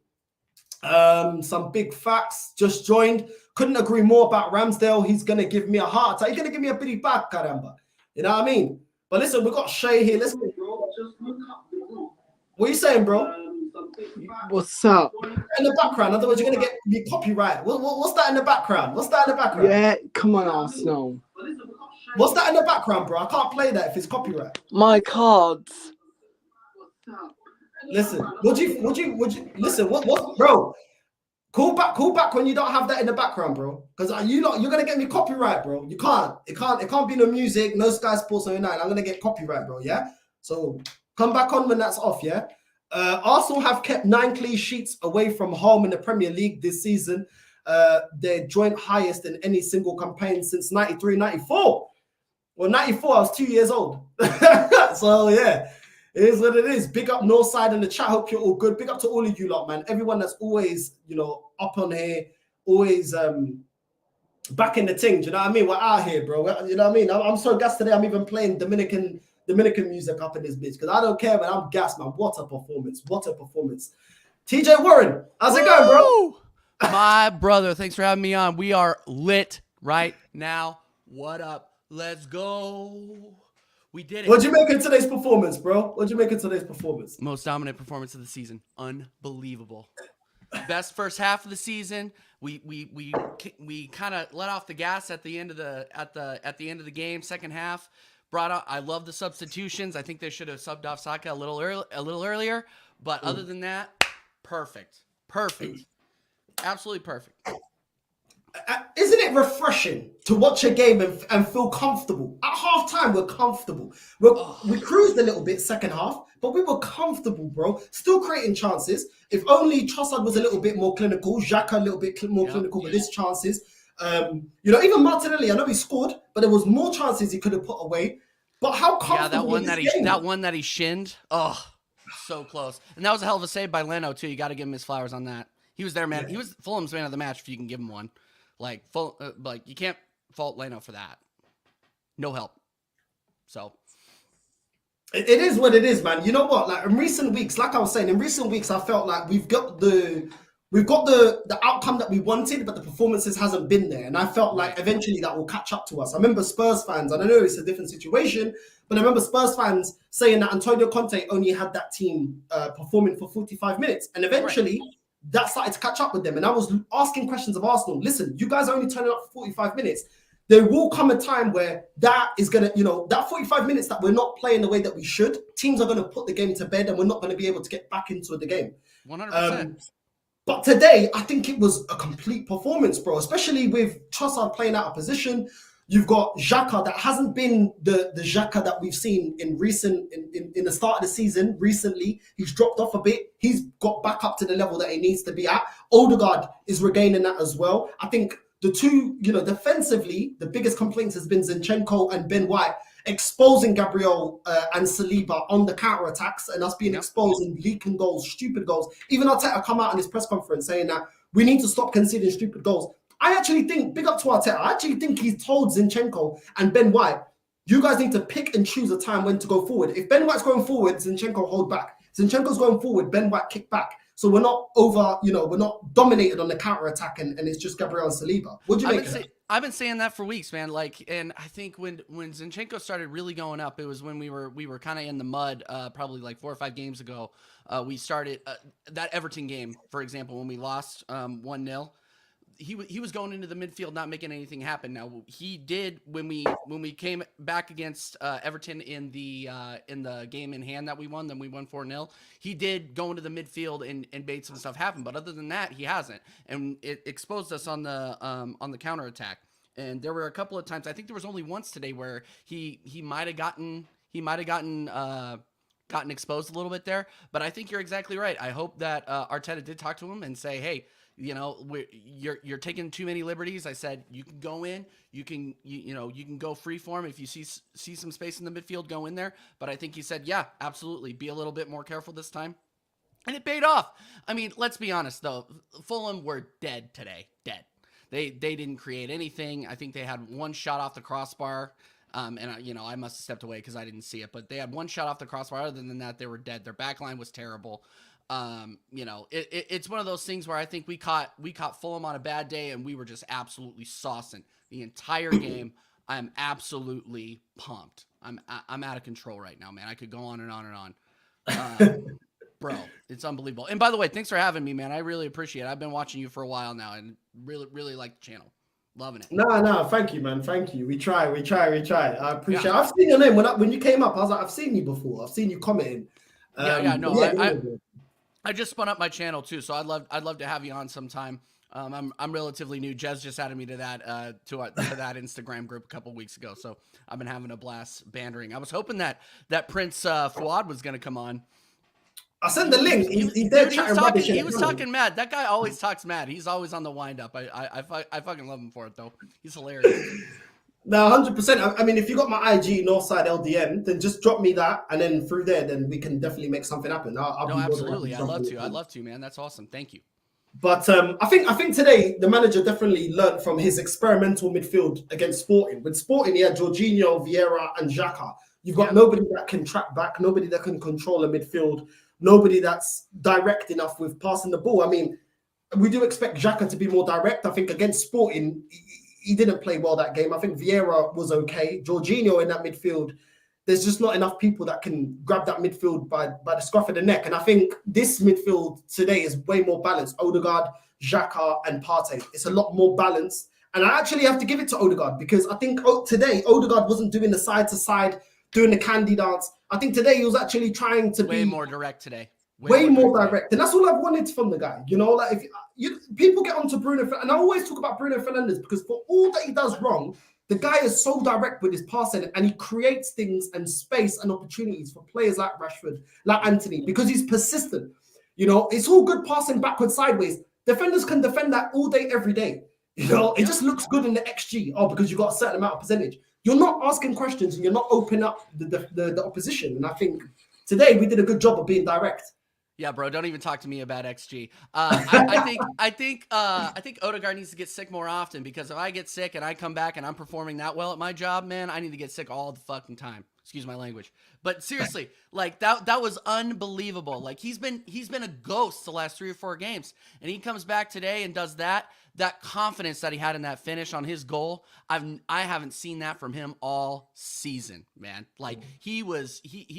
Some big facts. Just joined. Couldn't agree more about Ramsdale. He's going to give me a heart attack. He's going to give me a bitty back, caramba. You know what I mean? But listen, we got Shay here. Let's go, bro. Just look up the group. What are you saying, bro? What's up? In the background. Otherwise, you're going to get me copyright. What's that in the background? What's that in the background? Yeah, come on, Arsenal. What's that in the background, bro? I can't play that if it's copyright. My cards. Listen, would you listen? What, bro? Call back when you don't have that in the background, bro. Because you're gonna get me copyright, bro. You can't. It can't be no music, no Sky Sports 09. I'm gonna get copyright, bro. Yeah. So come back on when that's off. Yeah. Arsenal have kept 9 clean sheets away from home in the Premier League this season. Their joint highest in any single campaign since 93-94. Well, 94, I was 2 years old. So yeah. It is what it is. Big up Northside in the chat. Hope you're all good. Big up to all of you lot, man. Everyone that's always, up on here, always back in the thing. Do you know what I mean? We're out here, bro. You know what I mean? I'm so gassed today. I'm even playing Dominican music up in this bitch because I don't care, but I'm gassed, man. What a performance. What a performance. TJ Warren, how's it going, bro? My brother, thanks for having me on. We are lit right now. What up? Let's go. We did it. What'd you make of today's performance, bro? What'd you make of today's performance? Most dominant performance of the season. Unbelievable. Best first half of the season. We kind of let off the gas at the end of the game. Second half brought out. I love the substitutions. I think they should have subbed off Saka a little earlier. But other than that, perfect. Absolutely perfect. Isn't it refreshing to watch a game and feel comfortable? At halftime, we're comfortable. We cruised a little bit second half, but we were comfortable, bro. Still creating chances. If only Trossard was a little bit more clinical, Xhaka a little bit more clinical with his chances. Even Martinelli, I know he scored, but there was more chances he could have put away. But how comfortable that one that he shinned. Oh, so close. And that was a hell of a save by Leno too. You got to give him his flowers on that. He was there, man. Yeah. He was Fulham's man of the match if you can give him one. Like you can't fault Leno for that. No help. So it is what it is, man. You know what? Like in recent weeks, like I was saying, I felt like we've got the outcome that we wanted, but the performances hasn't been there. And I felt like eventually that will catch up to us. I remember Spurs fans, and I know it's a different situation, but I remember Spurs fans saying that Antonio Conte only had that team performing for 45 minutes. And eventually that started to catch up with them. And I was asking questions of Arsenal. Listen, you guys are only turning up for 45 minutes. there will come a time where that is going to, that 45 minutes that we're not playing the way that we should, teams are going to put the game to bed and we're not going to be able to get back into the game. 100%. But today, I think it was a complete performance, bro, especially with Trossard playing out of position. You've got Xhaka that hasn't been the Xhaka that we've seen in the start of the season recently. He's dropped off a bit. He's got back up to the level that he needs to be at. Odegaard is regaining that as well. I think the two, defensively, the biggest complaints has been Zinchenko and Ben White exposing Gabriel and Saliba on the counter attacks and us being exposed and leaking goals, stupid goals. Even Arteta come out in his press conference saying that we need to stop conceding stupid goals. I actually think, big up to Arteta, I actually think he's told Zinchenko and Ben White, you guys need to pick and choose a time when to go forward. If Ben White's going forward, Zinchenko hold back. Zinchenko's going forward, Ben White kick back. So we're not we're not dominated on the counter attack and it's just Gabriel and Saliba. What do you make of that? I've been saying that for weeks, man. And I think when Zinchenko started really going up, it was when we were kind of in the mud, probably like 4 or 5 games ago. We started that Everton game, for example, when we lost 1-0. He was going into the midfield, not making anything happen. Now he did when we came back against Everton in the game in hand that we won. Then we won 4-0. He did go into the midfield and made some stuff happen. But other than that, he hasn't. And it exposed us on the counter attack. And there were a couple of times. I think there was only once today where he might have gotten exposed a little bit there. But I think you're exactly right. I hope that Arteta did talk to him and say, hey, you're taking too many liberties. I said you can go in, you can go free form if you see some space in the midfield, go in there. But I think he said, yeah, absolutely, be a little bit more careful this time, and it paid off. I mean, let's be honest though, Fulham were dead today, dead. They didn't create anything. I think they had one shot off the crossbar. And I must have stepped away because I didn't see it, but they had one shot off the crossbar. Other than that, they were dead. Their back line was terrible. It's one of those things where I think we caught Fulham on a bad day and we were just absolutely saucing the entire game. I'm absolutely pumped. I'm out of control right now, man. I could go on and on and on. Bro, it's unbelievable. And by the way, thanks for having me, man. I really appreciate it. I've been watching you for a while now and really, really like the channel. Loving it. No, thank you, man. Thank you. We try. I appreciate it. I've seen your name when you came up. I was like, I've seen you before. I've seen you commenting. I just spun up my channel too, so I'd love to have you on sometime. I'm relatively new. Jez just added me to that that Instagram group a couple weeks ago, so I've been having a blast bantering. I was hoping that Prince Fuad was gonna come on. I sent the link. He was talking mad. That guy always talks mad. He's always on the wind up. I fucking love him for it though. He's hilarious. No, 100%. I mean, if you got my IG Northside LDM, then just drop me that, and then through there, then we can definitely make something happen. Absolutely. I'd love to, man. That's awesome. Thank you. But I think today the manager definitely learned from his experimental midfield against Sporting. With Sporting, he had Jorginho, Vieira, and Xhaka. You've got nobody that can track back, nobody that can control a midfield, nobody that's direct enough with passing the ball. I mean, we do expect Xhaka to be more direct. I think against Sporting, he didn't play well that game. I think Vieira was okay. Jorginho in that midfield, there's just not enough people that can grab that midfield by the scruff of the neck. And I think this midfield today is way more balanced. Odegaard, Xhaka, and Partey. It's a lot more balanced. And I actually have to give it to Odegaard because I think today Odegaard wasn't doing the side-to-side, doing the candy dance. I think today he was actually trying to be more direct today. Way more direct. And that's all I've wanted from the guy. Like if people get onto Bruno, and I always talk about Bruno Fernandes because for all that he does wrong, the guy is so direct with his passing and he creates things and space and opportunities for players like Rashford, like Anthony, because he's persistent. It's all good passing backwards, sideways. Defenders can defend that all day, every day. It just looks good in the XG. Oh, because you got a certain amount of percentage. You're not asking questions and you're not opening up the opposition. And I think today we did a good job of being direct. Yeah, bro, don't even talk to me about XG. I think Odegaard needs to get sick more often because if I get sick and I come back and I'm performing that well at my job, man, I need to get sick all the fucking time. Excuse my language. But seriously, like that was unbelievable. Like he's been a ghost the last 3 or 4 games, and he comes back today and does that confidence that he had in that finish on his goal. I haven't seen that from him all season, man. Like he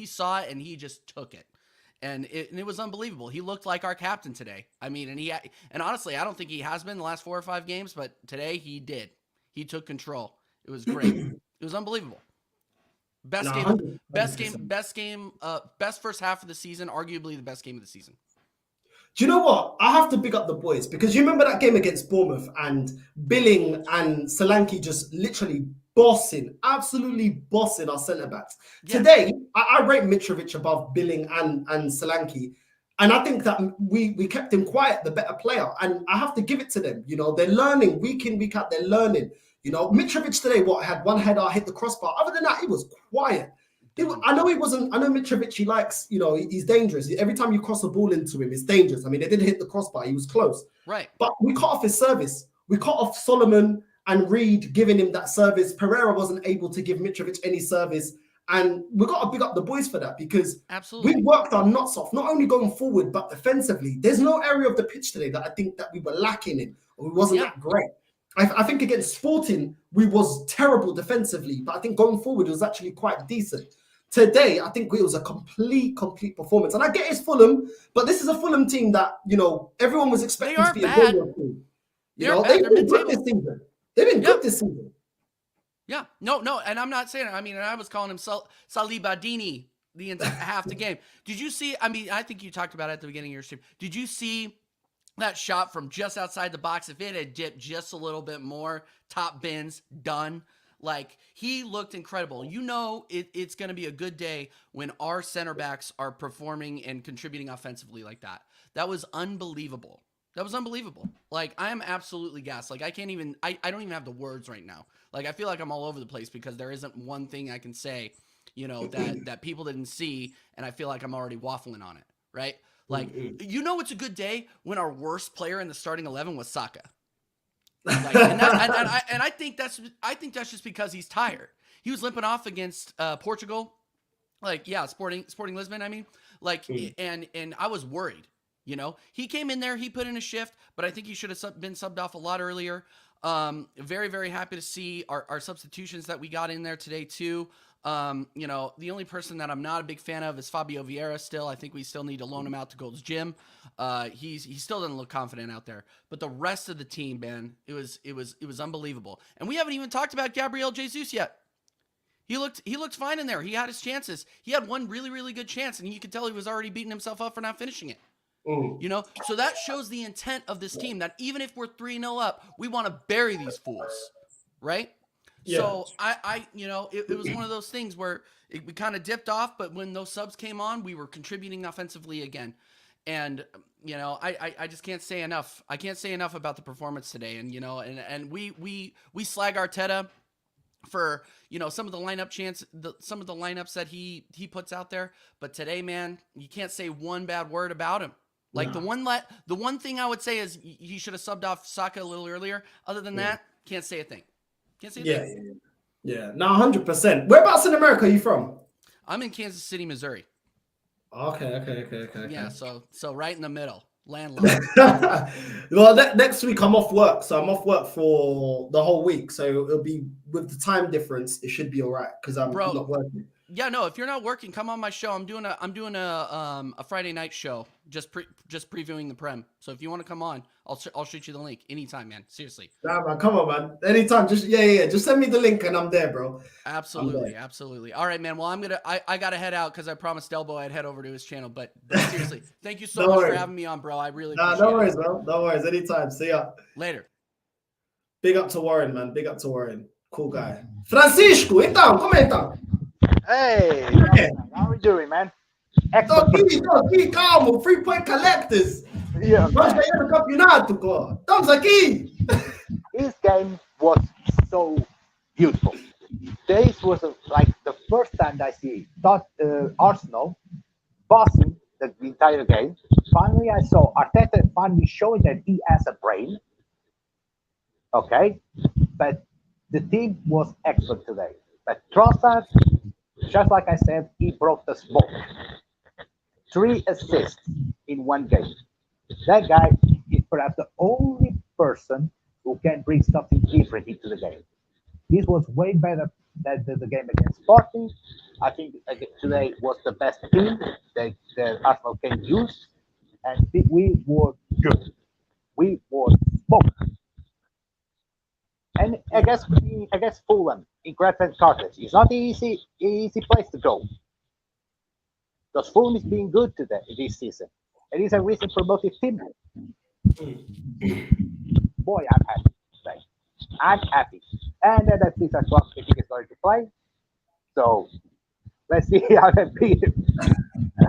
saw it and he just took it. And it was unbelievable. He looked like our captain today. I mean, and honestly, I don't think he has been the last 4 or 5 games, but today he did. He took control. It was great. It was unbelievable. Best No, game, 100%. best first half of the season. Arguably the best game of the season. Do you know what? I have to big up the boys because you remember that game against Bournemouth and Billing and Solanke just literally absolutely bossing our centre backs. Yeah. Today, I rate Mitrovic above Billing and Solanke. And I think that we kept him quiet, the better player. And I have to give it to them. You know, they're learning week in, week out. They're learning. You know, Mitrovic today, had one header, hit the crossbar. Other than that, he was quiet. I know he wasn't. I know Mitrovic. He likes, he's dangerous. Every time you cross a ball into him, it's dangerous. I mean, they didn't hit the crossbar. He was close. Right. But we cut off his service. We cut off Solomon and Reed giving him that service. Pereira wasn't able to give Mitrovic any service. And we got to big up the boys for that because absolutely we worked our nuts off, not only going forward, but defensively. There's no area of the pitch today that I think that we were lacking in or we wasn't that great. I think against Sporting, we was terrible defensively, but I think going forward, it was actually quite decent. Today, I think it was a complete performance. And I get it's Fulham, but this is a Fulham team that, everyone was expecting to be a good team. They've been good this season. They've been good this season. Yeah. No. And I'm not saying, and I was calling him Salibadini the entire half the game. Did you see, I think you talked about it at the beginning of your stream. Did you see that shot from just outside the box? If it had dipped just a little bit more, top bins, done. Like, he looked incredible. It's going to be a good day when our center backs are performing and contributing offensively like that. That was unbelievable. Like, I am absolutely gassed. Like, I don't even have the words right now. Like, I feel like I'm all over the place because there isn't one thing I can say, that people didn't see, and I feel like I'm already waffling on it, right? Like, it's a good day when our worst player in the starting 11 was Saka. Like, and I think that's just because he's tired. He was limping off against Portugal, Sporting Lisbon. And I was worried. He came in there, he put in a shift, but I think he should have been subbed off a lot earlier. Very, very happy to see our substitutions that we got in there today too. The only person that I'm not a big fan of is Fabio Vieira still. I think we still need to loan him out to Gold's Gym. He still doesn't look confident out there. But the rest of the team, man, it was unbelievable. And we haven't even talked about Gabriel Jesus yet. He looked fine in there. He had his chances. He had one really, really good chance, and you could tell he was already beating himself up for not finishing it. So that shows the intent of this team, that even if we're 3-0 up, we want to bury these fools, right? Yeah. So it was one of those things where we kind of dipped off, but when those subs came on, we were contributing offensively again. And, I just can't say enough. I can't say enough about the performance today. And, and we slag Arteta for, some of the some of the lineups that he puts out there. But today, man, you can't say one bad word about him. Like, the one thing I would say is he should have subbed off Saka a little earlier. Other than that, can't say a thing. Can't say a thing. Yeah. No, 100%. Whereabouts in America are you from? I'm in Kansas City, Missouri. Okay. Yeah, so right in the middle, landlocked. Well, next week I'm off work, so I'm off work for the whole week. So it'll be, with the time difference, it should be all right because I'm not working. Yeah, no, if you're not working, come on my show. I'm doing a Friday night show, just previewing the Prem. So if you want to come on, I'll shoot you the link anytime, man. Seriously. Nah, man, come on, man. Anytime. Just just send me the link and I'm there, bro. Absolutely. All right, man. Well, I gotta head out because I promised Delbo I'd head over to his channel. But seriously, thank you so much for having me on, bro. I really appreciate it. No worries, bro. No worries. Anytime. See ya. Later. Big up to Warren, man. Big up to Warren. Cool guy. Francisco, então, como então? Hey, how are you doing, man? Tô aqui, calmo, 3-point collectors. Yeah, nós ganhamos o campeonato, pô. Estamos aqui. This game was so beautiful. This was like the first time I see Arsenal bossing the entire game. Finally, I saw Arteta finally showing that he has a brain. Okay, but the team was excellent today. But Trossard, just like I said, he broke the smoke. 3 assists in one game. That guy is perhaps the only person who can bring something different into the game. This was way better than the game against Sporting. I think today was the best team that Arsenal can use, and we were good. We were smoked. And I guess we playing against Fulham in Craven Cottage. It's not easy place to go. Because Fulham is being good today this season. It is a recent promoted team. Boy, I'm happy today. I'm happy. And then at 6 o'clock, I think it's going to play. So let's see how that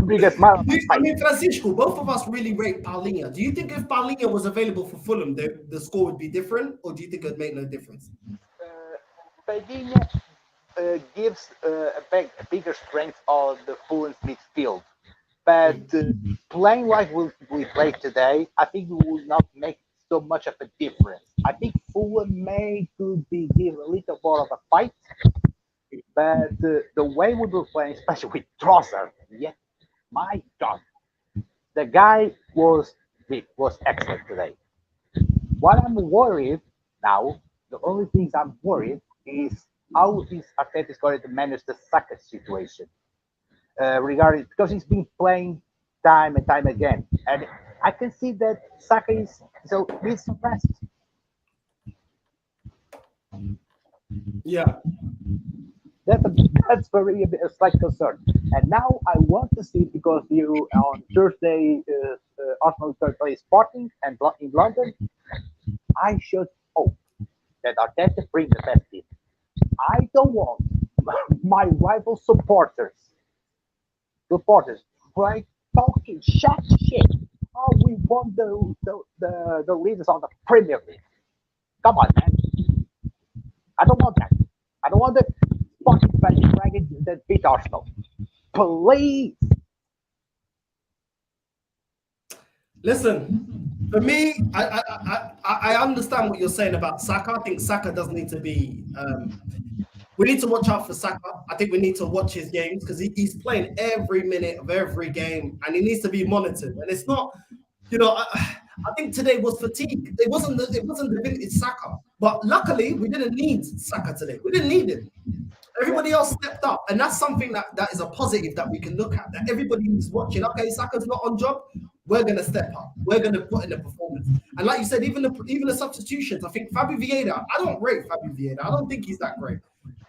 biggest smile. I mean, Francisco, both of us really rate Paulinho. Do you think if Paulinho was available for Fulham, the score would be different, or do you think it would make no difference? Pedinha gives a bigger strength on the Fulham's midfield. But playing like we played today, I think it will not make so much of a difference. I think Fulham could give a little more of a fight. But the way we were playing, especially with Trossard, yeah, my God, the guy was excellent today. What I'm worried now, the only things I'm worried is how is Arteta is going to manage the Saka situation regarding because he's been playing time and time again, and I can see that Saka is suppressed. Yeah. That's very a slight concern. And now I want to see because you on Thursday Arsenal play Sporting and in London. I should hope that Arteta brings the best team. I don't want my rival supporters like talking shit. Oh, we want the leaders of the Premier League. Come on, man. I don't want that. I don't want the Sporting Dragon that beat Arsenal. Please. Listen, for me, I understand what you're saying about Saka. I think Saka does need to be. We need to watch out for Saka. I think we need to watch his games because he's playing every minute of every game, and he needs to be monitored. And it's not, I think today was fatigue. It wasn't the vintage Saka. But luckily, we didn't need Saka today. We didn't need him. Everybody else stepped up, and that's something that is a positive that we can look at. That everybody who's watching, okay, Saka's not on job. We're gonna step up. We're gonna put in a performance. And like you said, even the substitutions. I think Fabio Vieira. I don't rate Fabio Vieira. I don't think he's that great.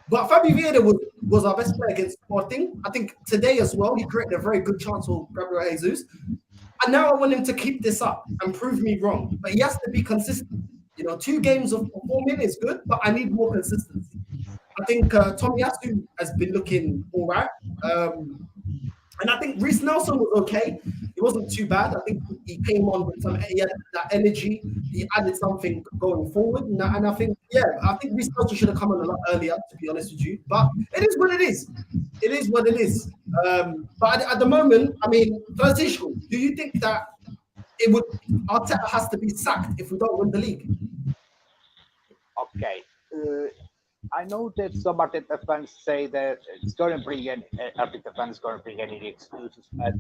But Fabio Vieira was our best player against Sporting. I think today as well, he created a very good chance for Gabriel Jesus. And now I want him to keep this up and prove me wrong. But he has to be consistent. 2 games of performing is good, but I need more consistency. I think Tomiyasu has been looking all right. And I think Reece Nelson was okay. It wasn't too bad. I think he came on with he had that energy. He added something going forward. And I think Reece Nelson should have come on a lot earlier, to be honest with you. But it is what it is. It is what it is. But at the moment, I mean, Francisco, do you think that Arteta has to be sacked if we don't win the league? Okay. I know that some Arteta fans say that it's going to bring Arteta fans going to bring any excuses, but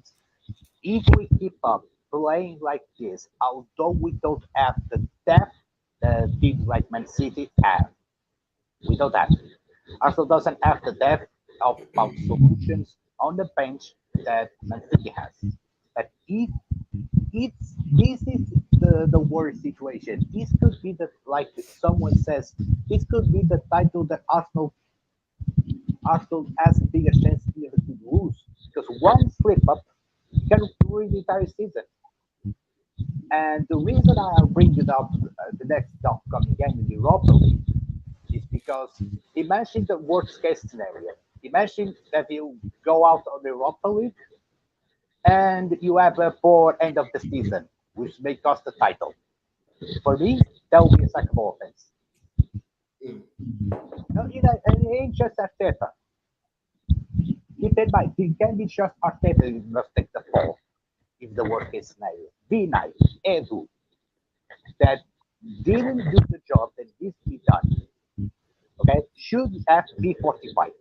if we keep up playing like this, although we don't have the depth that teams like Man City have, we don't have. Arsenal doesn't have the depth of solutions on the bench that Man City has. But if this is the worst situation, this could be like someone says, this could be the title that Arsenal has a bigger chance to lose, because one slip up can ruin the entire season. And the reason I bring it up the next upcoming game in the Europa League is because he mentioned the worst case scenario. He mentioned that he'll go out on the Europa League and you have a poor end of the season, which may cost the title. For me, that will be a sackable offense. No, it ain't just Arteta. Keep in mind, it can be just Arteta who must take the fall if the worst case scenario. Be nice, Edu, that didn't do the job that needs to be done. Okay, should have P45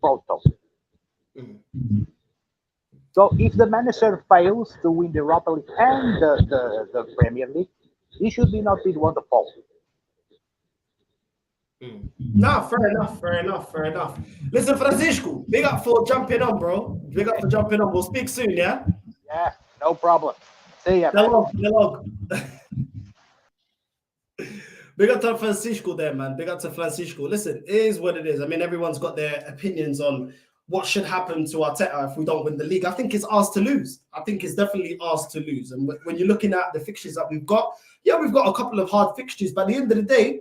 pronto. So if the manager fails to win the Europa League and the Premier League, he should not be the one to fall. No, fair enough. Listen, Francisco, big up for jumping on, bro. Big up for jumping on. We'll speak soon, yeah? Yeah, no problem. See ya. Hello. Big up to Francisco there, man. Big up to Francisco. Listen, it is what it is. I mean, everyone's got their opinions on what should happen to Arteta if we don't win the league. I think it's ours to lose. I think it's definitely ours to lose. And when you're looking at the fixtures that we've got, yeah, we've got a couple of hard fixtures, but at the end of the day,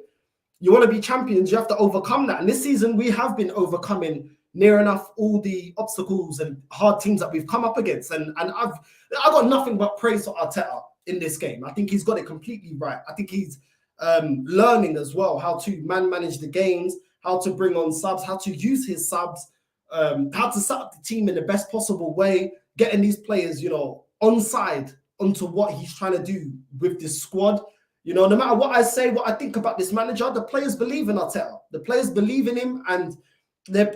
you want to be champions, you have to overcome that. And this season, we have been overcoming near enough all the obstacles and hard teams that we've come up against. And I've got nothing but praise for Arteta in this game. I think he's got it completely right. I think he's learning as well how to manage the games, how to bring on subs, how to use his subs, how to set up the team in the best possible way, getting these players, you know, on side onto what he's trying to do with this squad. You know, no matter what I say, what I think about this manager, the players believe in Arteta. The players believe in him, and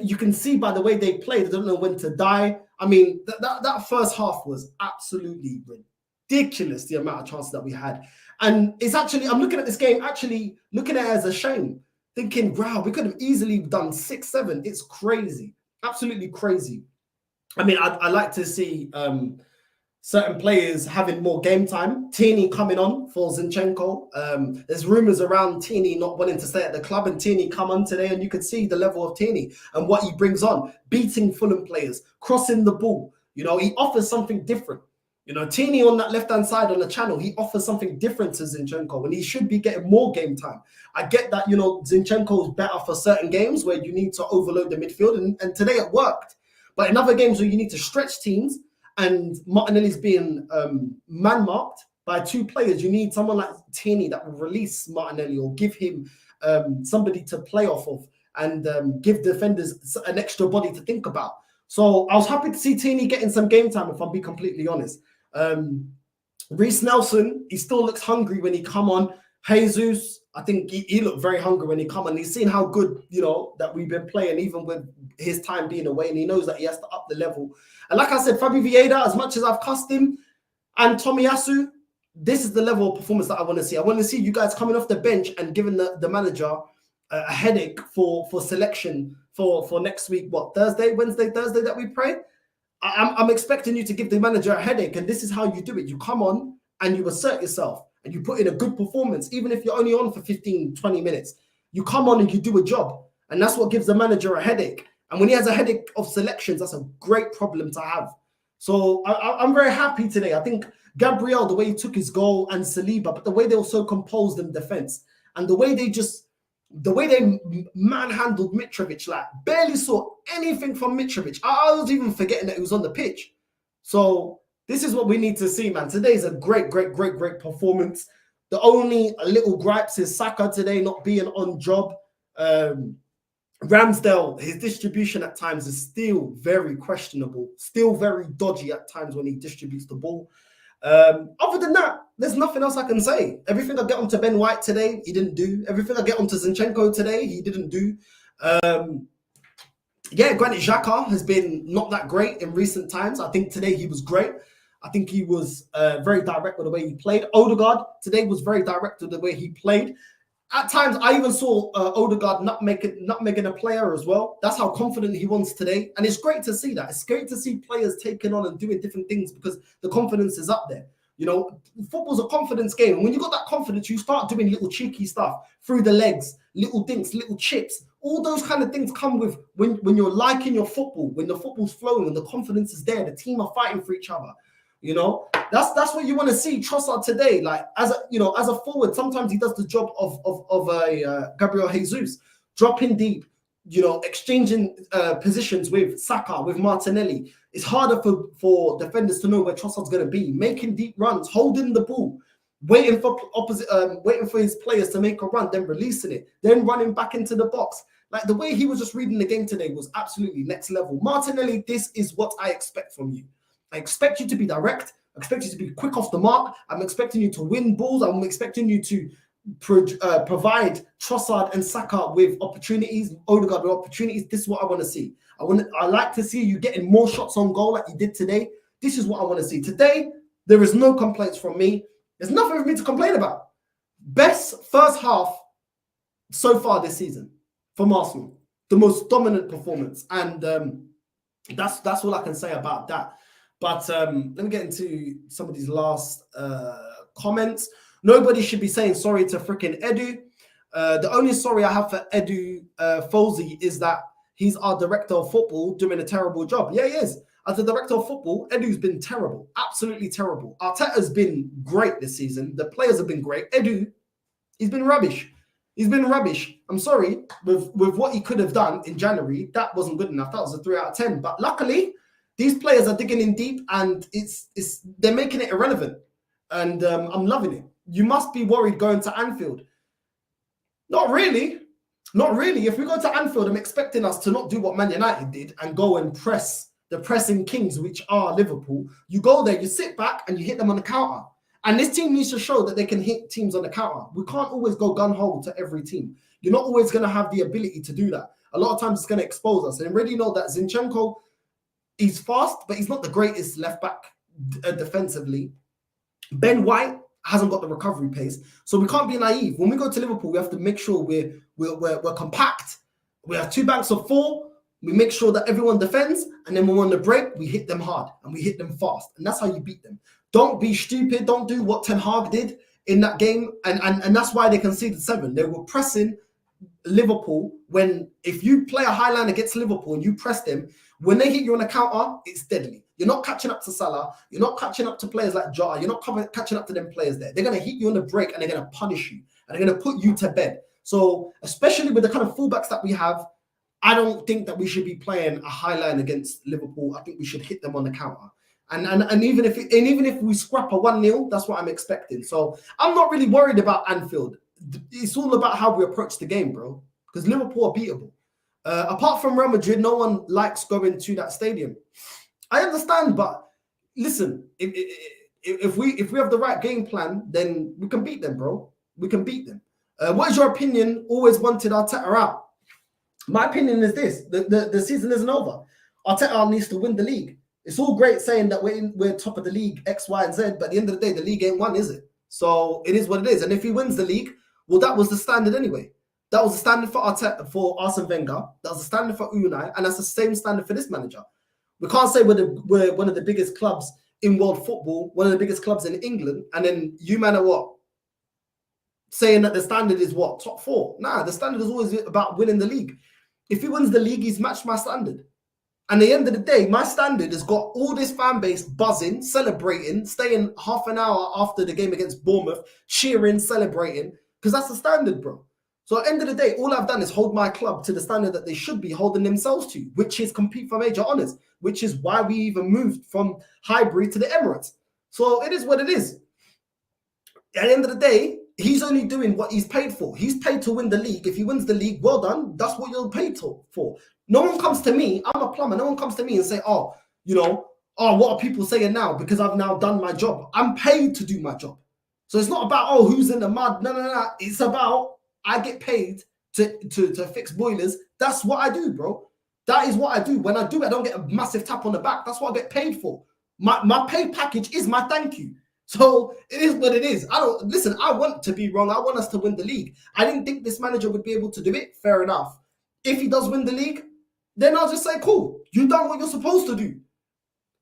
you can see by the way they play, they don't know when to die. I mean, that first half was absolutely ridiculous, the amount of chances that we had. And it's actually, I'm looking at this game, actually looking at it as a shame, thinking, wow, we could have easily done 6-7. It's crazy, absolutely crazy. I mean, I like to see certain players having more game time. Tierney coming on for Zinchenko. There's rumours around Tierney not wanting to stay at the club, and Tierney come on today, and you could see the level of Tierney and what he brings on, beating Fulham players, crossing the ball. You know, he offers something different. You know, Tierney on that left-hand side on the channel, he offers something different to Zinchenko, and he should be getting more game time. I get that, you know, Zinchenko is better for certain games where you need to overload the midfield, and today it worked. But in other games where you need to stretch teams, and Martinelli's being man-marked by two players, you need someone like Tierney that will release Martinelli or give him somebody to play off of and give defenders an extra body to think about. So I was happy to see Tierney getting some game time, if I'm being completely honest. Reece Nelson, he still looks hungry when he come on. Jesus, I think he looked very hungry when he come on. He's seen how good, you know, that we've been playing, even with his time being away, and he knows that he has to up the level. And like I said, Fabi Vieira, as much as I've cussed him, and Tomiyasu, this is the level of performance that I want to see. I want to see you guys coming off the bench and giving the manager a headache for selection for next week, what, Wednesday, Thursday that we play? I'm expecting you to give the manager a headache, and this is how you do it. You come on and you assert yourself, and you put in a good performance, even if you're only on for 15, 20 minutes. You come on and you do a job, and that's what gives the manager a headache. And when he has a headache of selections, that's a great problem to have. So I'm very happy today. I think Gabriel, the way he took his goal, and Saliba, but the way they were so composed in defense, and the way they manhandled Mitrovic, like barely saw anything from Mitrovic. I was even forgetting that he was on the pitch. So this is what we need to see, man. Today is a great performance. The only little gripes is Saka today not being on job. Ramsdale, his distribution at times is still very questionable, still very dodgy at times when he distributes the ball. Other than that, there's nothing else I can say. Everything I get onto Ben White today, he didn't do. Everything I get onto Zinchenko today, he didn't do. Yeah, granted, Xhaka has been not that great in recent times. I think today he was great. I think he was very direct with the way he played. Odegaard today was very direct with the way he played. At times, I even saw Odegaard nutmegging a player as well. That's how confident he wants today. And it's great to see that. It's great to see players taking on and doing different things because the confidence is up there. You know, football's a confidence game. And when you got that confidence, you start doing little cheeky stuff through the legs, little dinks, little chips. All those kind of things come with when you're liking your football, when the football's flowing and the confidence is there, the team are fighting for each other. You know, that's what you want to see Trossard today. Like as a forward, sometimes he does the job of a Gabriel Jesus, dropping deep, you know, exchanging positions with Saka, with Martinelli. It's harder for defenders to know where Trossard's going to be, making deep runs, holding the ball, waiting for his players to make a run, then releasing it, then running back into the box. Like the way he was just reading the game today was absolutely next level. Martinelli, this is what I expect from you. I expect you to be direct. I expect you to be quick off the mark. I'm expecting you to win balls. I'm expecting you to provide Trossard and Saka with opportunities, Odegaard with opportunities. This is what I want to see. I like to see you getting more shots on goal like you did today. This is what I want to see. Today, there is no complaints from me. There's nothing for me to complain about. Best first half so far this season from Arsenal. The most dominant performance. And that's all I can say about that. But let me get into some of these last comments. Nobody should be saying sorry to freaking Edu. The only sorry I have for Edu Fozy is that he's our director of football doing a terrible job. Yeah, he is. As the director of football, Edu's been terrible, absolutely terrible. Arteta's been great this season. The players have been great. Edu, he's been rubbish. He's been rubbish. I'm sorry, with what he could have done in January, that wasn't good enough. That was a 3 out of 10. But luckily, these players are digging in deep, and they're making it irrelevant. And I'm loving it. You must be worried going to Anfield. Not really. Not really. If we go to Anfield, I'm expecting us to not do what Man United did and go and press the pressing kings, which are Liverpool. You go there, you sit back, and you hit them on the counter. And this team needs to show that they can hit teams on the counter. We can't always go gun-ho to every team. You're not always going to have the ability to do that. A lot of times it's going to expose us. And already know that Zinchenko, he's fast, but he's not the greatest left-back defensively. Ben White hasn't got the recovery pace. So we can't be naive. When we go to Liverpool, we have to make sure we're compact. We have 2 banks of 4. We make sure that everyone defends, and then when we're on the break, we hit them hard and we hit them fast. And that's how you beat them. Don't be stupid. Don't do what Ten Hag did in that game. And that's why they conceded 7. They were pressing Liverpool when, if you play a high line against Liverpool and you press them, when they hit you on a counter, it's deadly. You're not catching up to Salah. You're not catching up to players like Jota. You're not catching up to them players there. They're going to hit you on the break and they're going to punish you. And they're going to put you to bed. So especially with the kind of fullbacks that we have, I don't think that we should be playing a high line against Liverpool. I think we should hit them on the counter. And even if we scrap a 1-0, that's what I'm expecting. So I'm not really worried about Anfield. It's all about how we approach the game, bro. Because Liverpool are beatable. Apart from Real Madrid, no one likes going to that stadium. I understand, but listen, if we have the right game plan, then we can beat them, bro. We can beat them. What is your opinion? Always wanted Arteta out. My opinion is this: the season isn't over. Arteta needs to win the league. It's all great saying that we're top of the league, X, Y, and Z, but at the end of the day, the league ain't won, is it? So it is what it is. And if he wins the league, well, that was the standard anyway. That was the standard for Arteta, for Arsene Wenger. That was the standard for Unai, and that's the same standard for this manager. We can't say we're one of the biggest clubs in world football, one of the biggest clubs in England, and then you man are what? Saying that the standard is what? Top 4. Nah, the standard is always about winning the league. If he wins the league, he's matched my standard. And at the end of the day, my standard has got all this fan base buzzing, celebrating, staying half an hour after the game against Bournemouth, cheering, celebrating, because that's the standard, bro. So at the end of the day, all I've done is hold my club to the standard that they should be holding themselves to, which is compete for major honours, which is why we even moved from Highbury to the Emirates. So it is what it is. At the end of the day, he's only doing what he's paid for. He's paid to win the league. If he wins the league, well done. That's what you're paid for. No one comes to me. I'm a plumber. No one comes to me and say, what are people saying now? Because I've now done my job. I'm paid to do my job. So it's not about, who's in the mud. No. It's about, I get paid to fix boilers. That's what I do, bro. That is what I do. When I do it, I don't get a massive tap on the back. That's what I get paid for. My pay package is my thank you. So it is what it is. I want to be wrong. I want us to win the league. I didn't think this manager would be able to do it. Fair enough. If he does win the league, then I'll just say, cool, you've done what you're supposed to do.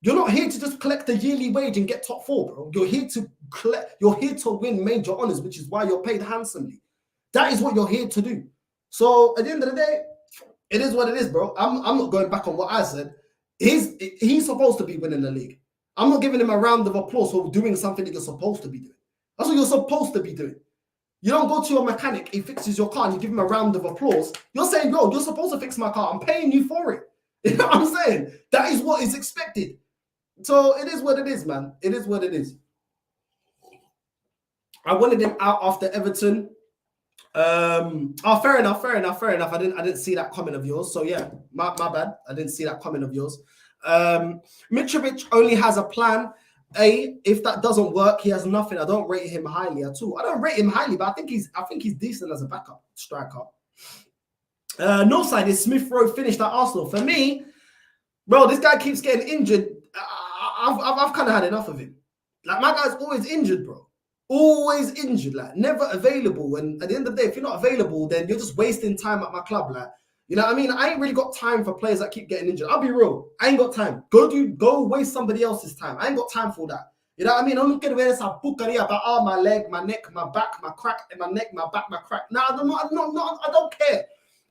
You're not here to just collect a yearly wage and get top 4, bro. You're here to win major honours, which is why you're paid handsomely. That is what you're here to do. So at the end of the day, it is what it is, bro. I'm not going back on what I said. He's supposed to be winning the league. I'm not giving him a round of applause for doing something that you're supposed to be doing. That's what you're supposed to be doing. You don't go to your mechanic, he fixes your car, and you give him a round of applause. You're saying, yo, you're supposed to fix my car. I'm paying you for it. You know what I'm saying? That is what is expected. So it is what it is, man. It is what it is. I wanted him out after Everton. Fair enough. I didn't see that comment of yours. So yeah, my bad. I didn't see that comment of yours. Mitrovic only has a plan A. If that doesn't work, he has nothing. I don't rate him highly at all. I don't rate him highly, but I think he's decent as a backup striker. No side is Smith Rowe finished at Arsenal. For me, bro, this guy keeps getting injured. I've kind of had enough of him. Like, my guy's always injured, bro. Always injured, like never available. And at the end of the day, if you're not available, then you're just wasting time at my club, like. You know what I mean? I ain't really got time for players that keep getting injured. I'll be real. I ain't got time. Go waste somebody else's time. I ain't got time for that. You know what I mean? I'm not getting away with some pukaria about my leg, my neck, my back, my crack, my neck, my back, my crack. Nah, I don't care.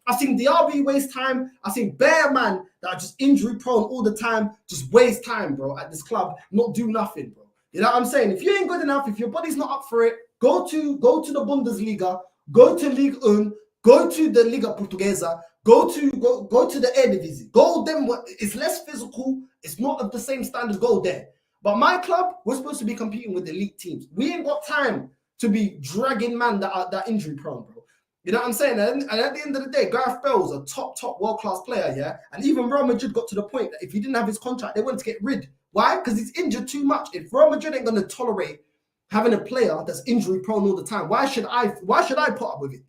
I've seen DRB waste time. I've seen bare man that are just injury prone all the time, just waste time, bro, at this club, not do nothing, bro. You know what I'm saying? If you ain't good enough, if your body's not up for it, go to the Bundesliga, go to Ligue 1, go to the Liga Portuguesa, go to the Eredivisie. Go them. It's less physical. It's not of the same standard. Go there. But my club, we're supposed to be competing with elite teams. We ain't got time to be dragging man that are injury prone, bro. You know what I'm saying? And at the end of the day, Gareth Bale's a top world-class player, yeah? And even Real Madrid got to the point that if he didn't have his contract, they wanted to get rid. Why? Because he's injured too much. If Real Madrid ain't going to tolerate having a player that's injury prone all the time, why should I put up with it?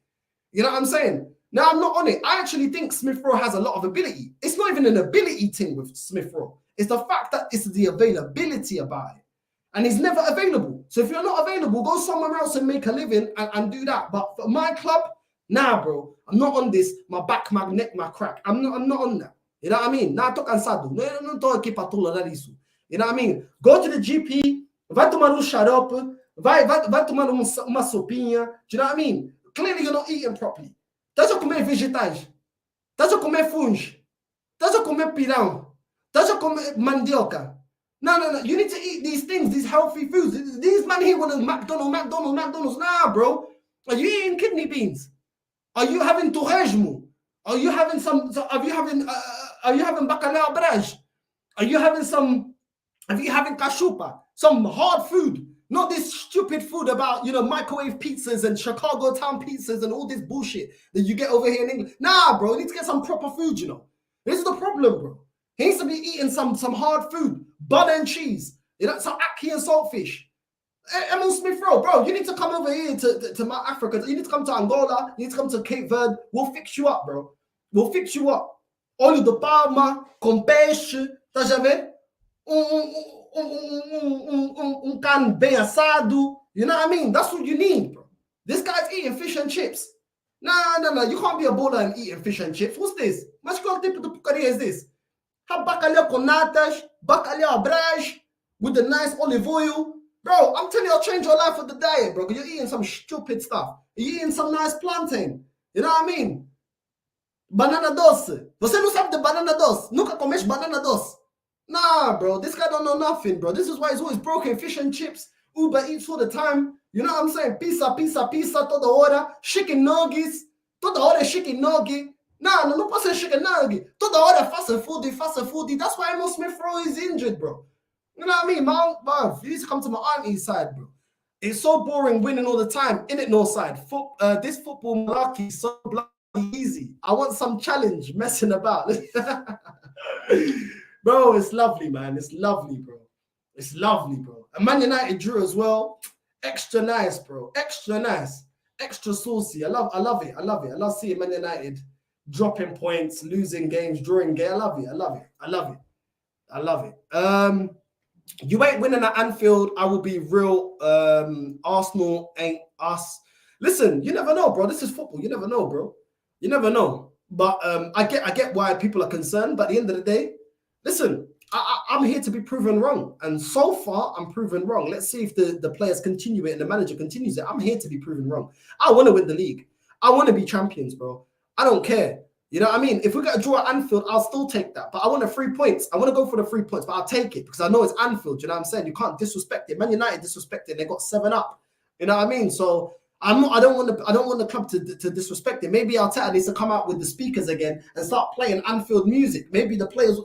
You know what I'm saying? Now, I'm not on it. I actually think Smith Rowe has a lot of ability. It's not even an ability thing with Smith Rowe. It's the fact that it's the availability about it. And he's never available. So if you're not available, go somewhere else and make a living and do that. But for my club, nah, bro. I'm not on this. My back, my neck, my crack. I'm not on that. You know what I mean? Nah, tô cansado. Não tô aqui para tolerar isso. You know what I mean? Go to the GP, vai tomar xarope, vai tomar uma sopinha. Do you know what I mean? Clearly you're not eating properly. Estás a comer vegetais. Estás a comer fungo. Estás a comer pirão. Estás a comer mandioca. No. You need to eat these things, these healthy foods. These men here want to McDonald's. Nah, bro. Are you eating kidney beans? Are you having torresmo? Are you having bacalhau braj? Are you having cachupa? Some hard food. Not this stupid food about, microwave pizzas and Chicago town pizzas and all this bullshit that you get over here in England. Nah, bro, you need to get some proper food, This is the problem, bro. He needs to be eating some hard food, butter and cheese, some ackee and saltfish. Emil Smith Rowe, bro, you need to come over here to Mount Africa. You need to come to Angola. You need to come to Cape Verde. We'll fix you up, bro. We'll fix you up. Óleo de palma, com peixe, tá já vendo? Can bem assado. You know what I mean? That's what you need, bro. This guy's eating fish and chips. Nah. You can't be a baller and eating fish and chips. What's this? Mas qual tipo de porcaria is this? Have bacalhau com natas, bacalhau braj, with the nice olive oil. Bro, I'm telling you, I'll change your life with the diet, bro. You're eating some stupid stuff. You're eating some nice plantain. You know what I mean? Banana doce. Você não sabe de banana doce. Nunca comeste banana doce. Nah, bro. This guy don't know nothing, bro. This is why he's always broken. Fish and chips. Uber Eats all the time. You know what I'm saying? Pizza toda hora. Chicken nuggets. Toda hora chicken nugget. Nah, não pode ser chicken nugget. Toda hora fast food. That's why Emil Smith Rowe is injured, bro. You know what I mean? Man, you need to come to my auntie's side, bro. It's so boring winning all the time. In it, north side. This football malarkey is so bloody easy. I want some challenge, messing about. Bro, it's lovely, man. It's lovely, bro. And Man United drew as well. Extra nice, bro. Extra nice. Extra saucy. I love it. I love seeing Man United dropping points, losing games, drawing games. I love it. You ain't winning at Anfield. I will be real. Arsenal ain't us. Listen, you never know, bro. This is football. You never know, bro. You never know. But I get why people are concerned. But at the end of the day, listen, I'm here to be proven wrong. And so far, I'm proven wrong. Let's see if the players continue it and the manager continues it. I'm here to be proven wrong. I want to win the league. I want to be champions, bro. I don't care. You know what I mean? If we get a draw at Anfield, I'll still take that. But I want the 3 points. I want to go for the 3 points, but I'll take it because I know it's Anfield. You know what I'm saying? You can't disrespect it. Man United disrespect it. They got 7 up. You know what I mean? So I don't want the club to disrespect it. Maybe Arteta needs to come out with the speakers again and start playing Anfield music. Maybe the players.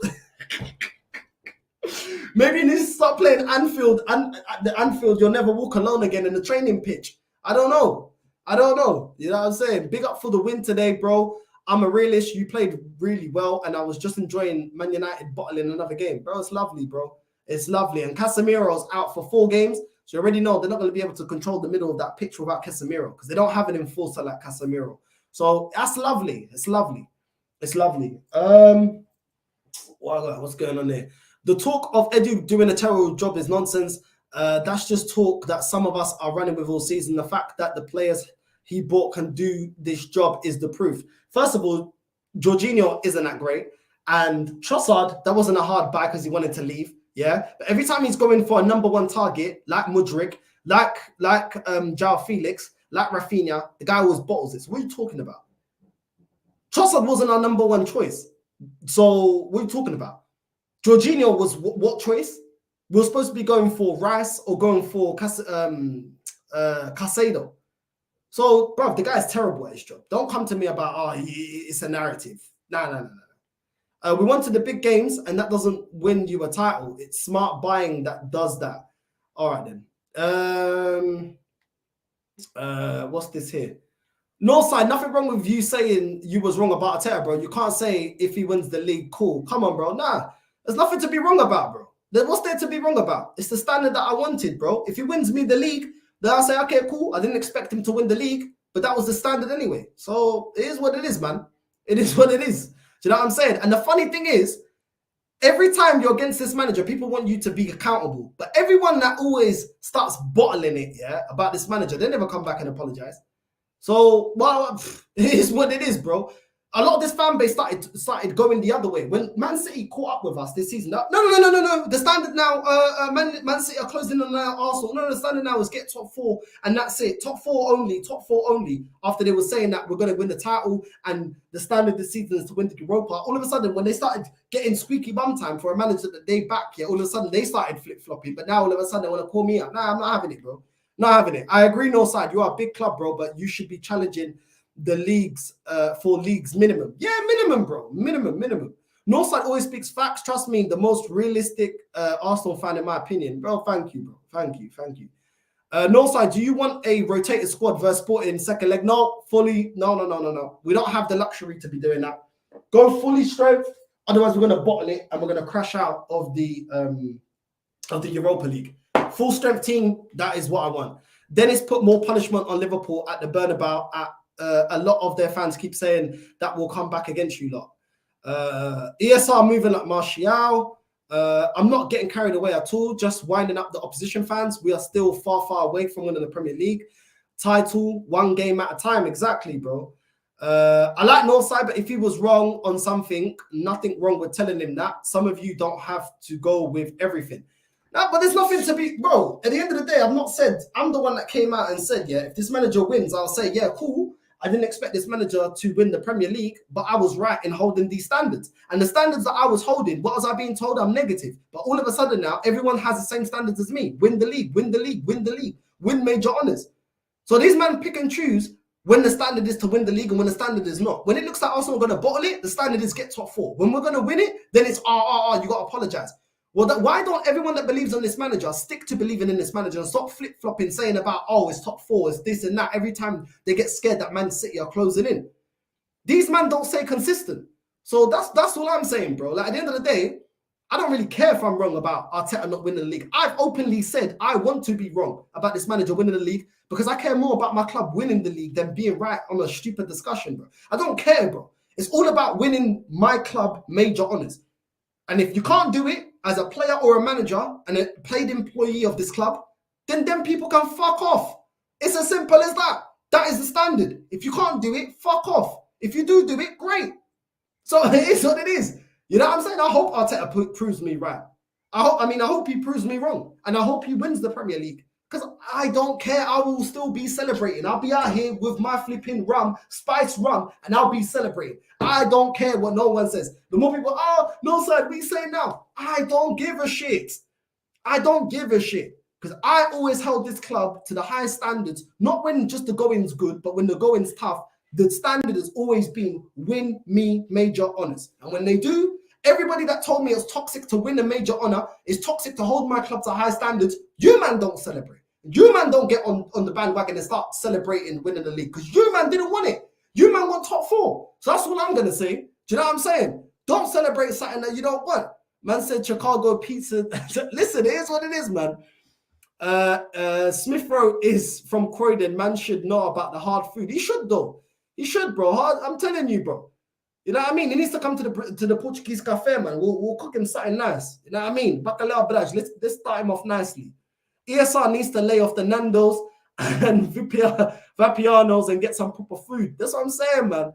Maybe he needs to start playing Anfield and the Anfield. You'll never walk alone again in the training pitch. I don't know. You know what I'm saying? Big up for the win today, bro. I'm a realist. You played really well, and I was just enjoying Man United bottling another game, bro. It's lovely, bro. It's lovely. And Casemiro's out for 4 games, so you already know they're not going to be able to control the middle of that pitch without Casemiro because they don't have an enforcer like Casemiro. So that's lovely. It's lovely. What's going on there? The talk of Edu doing a terrible job is nonsense. That's just talk that some of us are running with all season. The fact that the players he bought can do this job is the proof. First of all, Jorginho isn't that great. And Trossard, that wasn't a hard buy because he wanted to leave. Yeah, but every time he's going for a number one target, like Mudryk, like João Felix, like Rafinha, the guy always bottles it. So what are you talking about? Trossard wasn't our number one choice. So what are you talking about? Jorginho was what choice? We were supposed to be going for Rice or going for Casado. So, bro, the guy's terrible at his job. Don't come to me about, it's a narrative. No. We wanted the big games, and that doesn't win you a title. It's smart buying that does that. All right, then. What's this here? Northside, nothing wrong with you saying you was wrong about Arteta, bro. You can't say if he wins the league, cool. Come on, bro. Nah, there's nothing to be wrong about, bro. What's there to be wrong about? It's the standard that I wanted, bro. If he wins me the league, then I'll say, okay, cool. I didn't expect him to win the league, but that was the standard anyway. So it is what it is, man. It is what it is. Do you know what I'm saying? And the funny thing is, every time you're against this manager, people want you to be accountable. But everyone that always starts bottling it, about this manager, they never come back and apologize. So, well, it is what it is, bro. A lot of this fan base started going the other way. When Man City caught up with us this season, no. The standard now, Man City are closing on Arsenal. No, the standard now is get top four, and that's it. Top four only. After they were saying that we're going to win the title, and the standard this season is to win the Europa. All of a sudden, when they started getting squeaky bum time for a manager that they back, all of a sudden they started flip-flopping. But now all of a sudden they want to call me up. Nah, I'm not having it, bro. Not having it. I agree, Northside. You are a big club, bro, but you should be challenging the leagues for leagues minimum. Yeah, minimum, bro. Minimum. Northside always speaks facts. Trust me, the most realistic Arsenal fan in my opinion. Bro, thank you, bro. Thank you. Northside, do you want a rotated squad versus Sporting second leg? No, fully. No. We don't have the luxury to be doing that. Go fully strength. Otherwise, we're going to bottle it and we're going to crash out of the Europa League. Full strength team, that is what I want. Dennis put more punishment on Liverpool at the Bernabeu. A lot of their fans keep saying that will come back against you lot. ESR moving like Martial. I'm not getting carried away at all. Just winding up the opposition fans. We are still far away from winning the Premier League title, one game at a time. Exactly, bro. I like Northside, but if he was wrong on something, nothing wrong with telling him that. Some of you don't have to go with everything. No, but there's nothing to be, bro. At the end of the day, I'm the one that came out and said, if this manager wins, I'll say, cool. I didn't expect this manager to win the Premier League, but I was right in holding these standards. And the standards that I was holding, what was I being told? I'm negative. But all of a sudden now, everyone has the same standards as me. Win the league, win major honours. So these men pick and choose when the standard is to win the league and when the standard is not. When it looks like Arsenal are going to bottle it, the standard is get top four. When we're going to win it, then it's, you got to apologise. Well, why don't everyone that believes on this manager stick to believing in this manager and stop flip-flopping saying about, it's top four, it's this and that, every time they get scared that Man City are closing in. These men don't stay consistent. So that's all I'm saying, bro. Like, at the end of the day, I don't really care if I'm wrong about Arteta not winning the league. I've openly said I want to be wrong about this manager winning the league because I care more about my club winning the league than being right on a stupid discussion, bro. I don't care, bro. It's all about winning my club major honours. And if you can't do it as a player or a manager and a paid employee of this club, then people can fuck off. It's as simple as that. That is the standard. If you can't do it, fuck off. If you do it, great. So it is what it is. You know what I'm saying? I hope Arteta proves me right. I hope he proves me wrong. And I hope he wins the Premier League. Because I don't care. I will still be celebrating. I'll be out here with my flipping spice rum, and I'll be celebrating. I don't care what no one says. The more people, no side, we say now. I don't give a shit. Because I always held this club to the highest standards, not when just the going's good, but when the going's tough. The standard has always been win me major honours. And when they do, everybody that told me it's toxic to win a major honour is toxic to hold my club to high standards. You man don't celebrate. You man don't get on the bandwagon and start celebrating winning the league because you man didn't want it. You man want top four. So that's all I'm going to say. Do you know what I'm saying? Don't celebrate something that you don't want. Man said Chicago pizza. Listen, it is what it is, man. Smith Rowe is from Croydon. Man should know about the hard food. He should, though. He should, bro. I'm telling you, bro. You know what I mean? He needs to come to the Portuguese cafe, man. We'll cook him something nice. You know what I mean? Bacalhau Braj. Let's start him off nicely. ESR needs to lay off the Nando's and Vapianos and get some proper food. That's what I'm saying, man.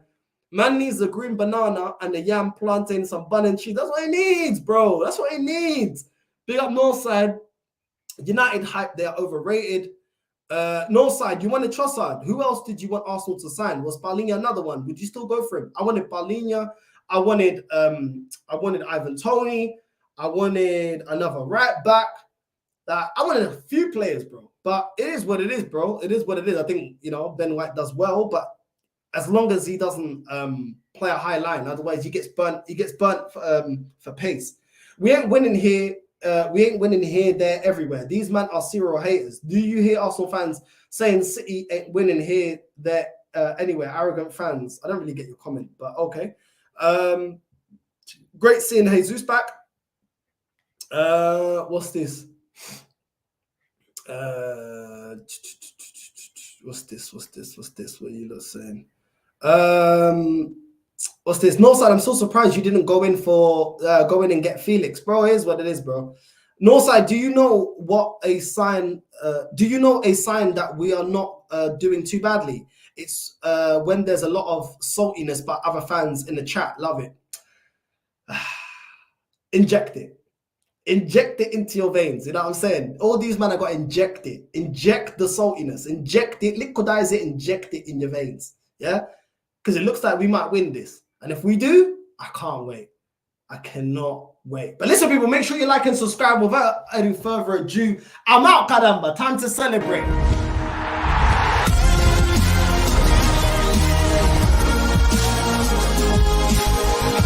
Man needs a green banana and a yam plantain, some bun and cheese. That's what he needs, bro. That's what he needs. Big up Northside. United hype, they are overrated. Northside, you wanted Trossard. Who else did you want Arsenal to sign? Was Paulinho another one? Would you still go for him? I wanted Paulinho. I wanted Ivan Toney. I wanted another right back. I wanted a few players, bro. But it is what it is, bro. It is what it is. I think, you know, Ben White does well, but as long as he doesn't play a high line, otherwise he gets burnt. He gets burnt for pace. We ain't winning here. We ain't winning here, there, everywhere. These men are serial haters. Do you hear Arsenal fans saying City ain't winning here, there, anywhere? Arrogant fans. I don't really get your comment, but okay. Great seeing Jesus back. What's this? What's this? What are you lot saying? What's this? Northside, I'm so surprised you didn't go in and get Felix, bro. Here's what it is, bro. Northside, do you know what a sign? Do you know a sign that we are not doing too badly? It's when there's a lot of saltiness by other fans in the chat. Love it. Inject it. Inject it into your veins. You know what I'm saying? All these men have got to inject it. Inject the saltiness. Inject it. Liquidize it. Inject it in your veins. Yeah? Because it looks like we might win this. And if we do, I can't wait. I cannot wait. But listen, people, make sure you like and subscribe. Without any further ado, I'm out, caramba. Time to celebrate.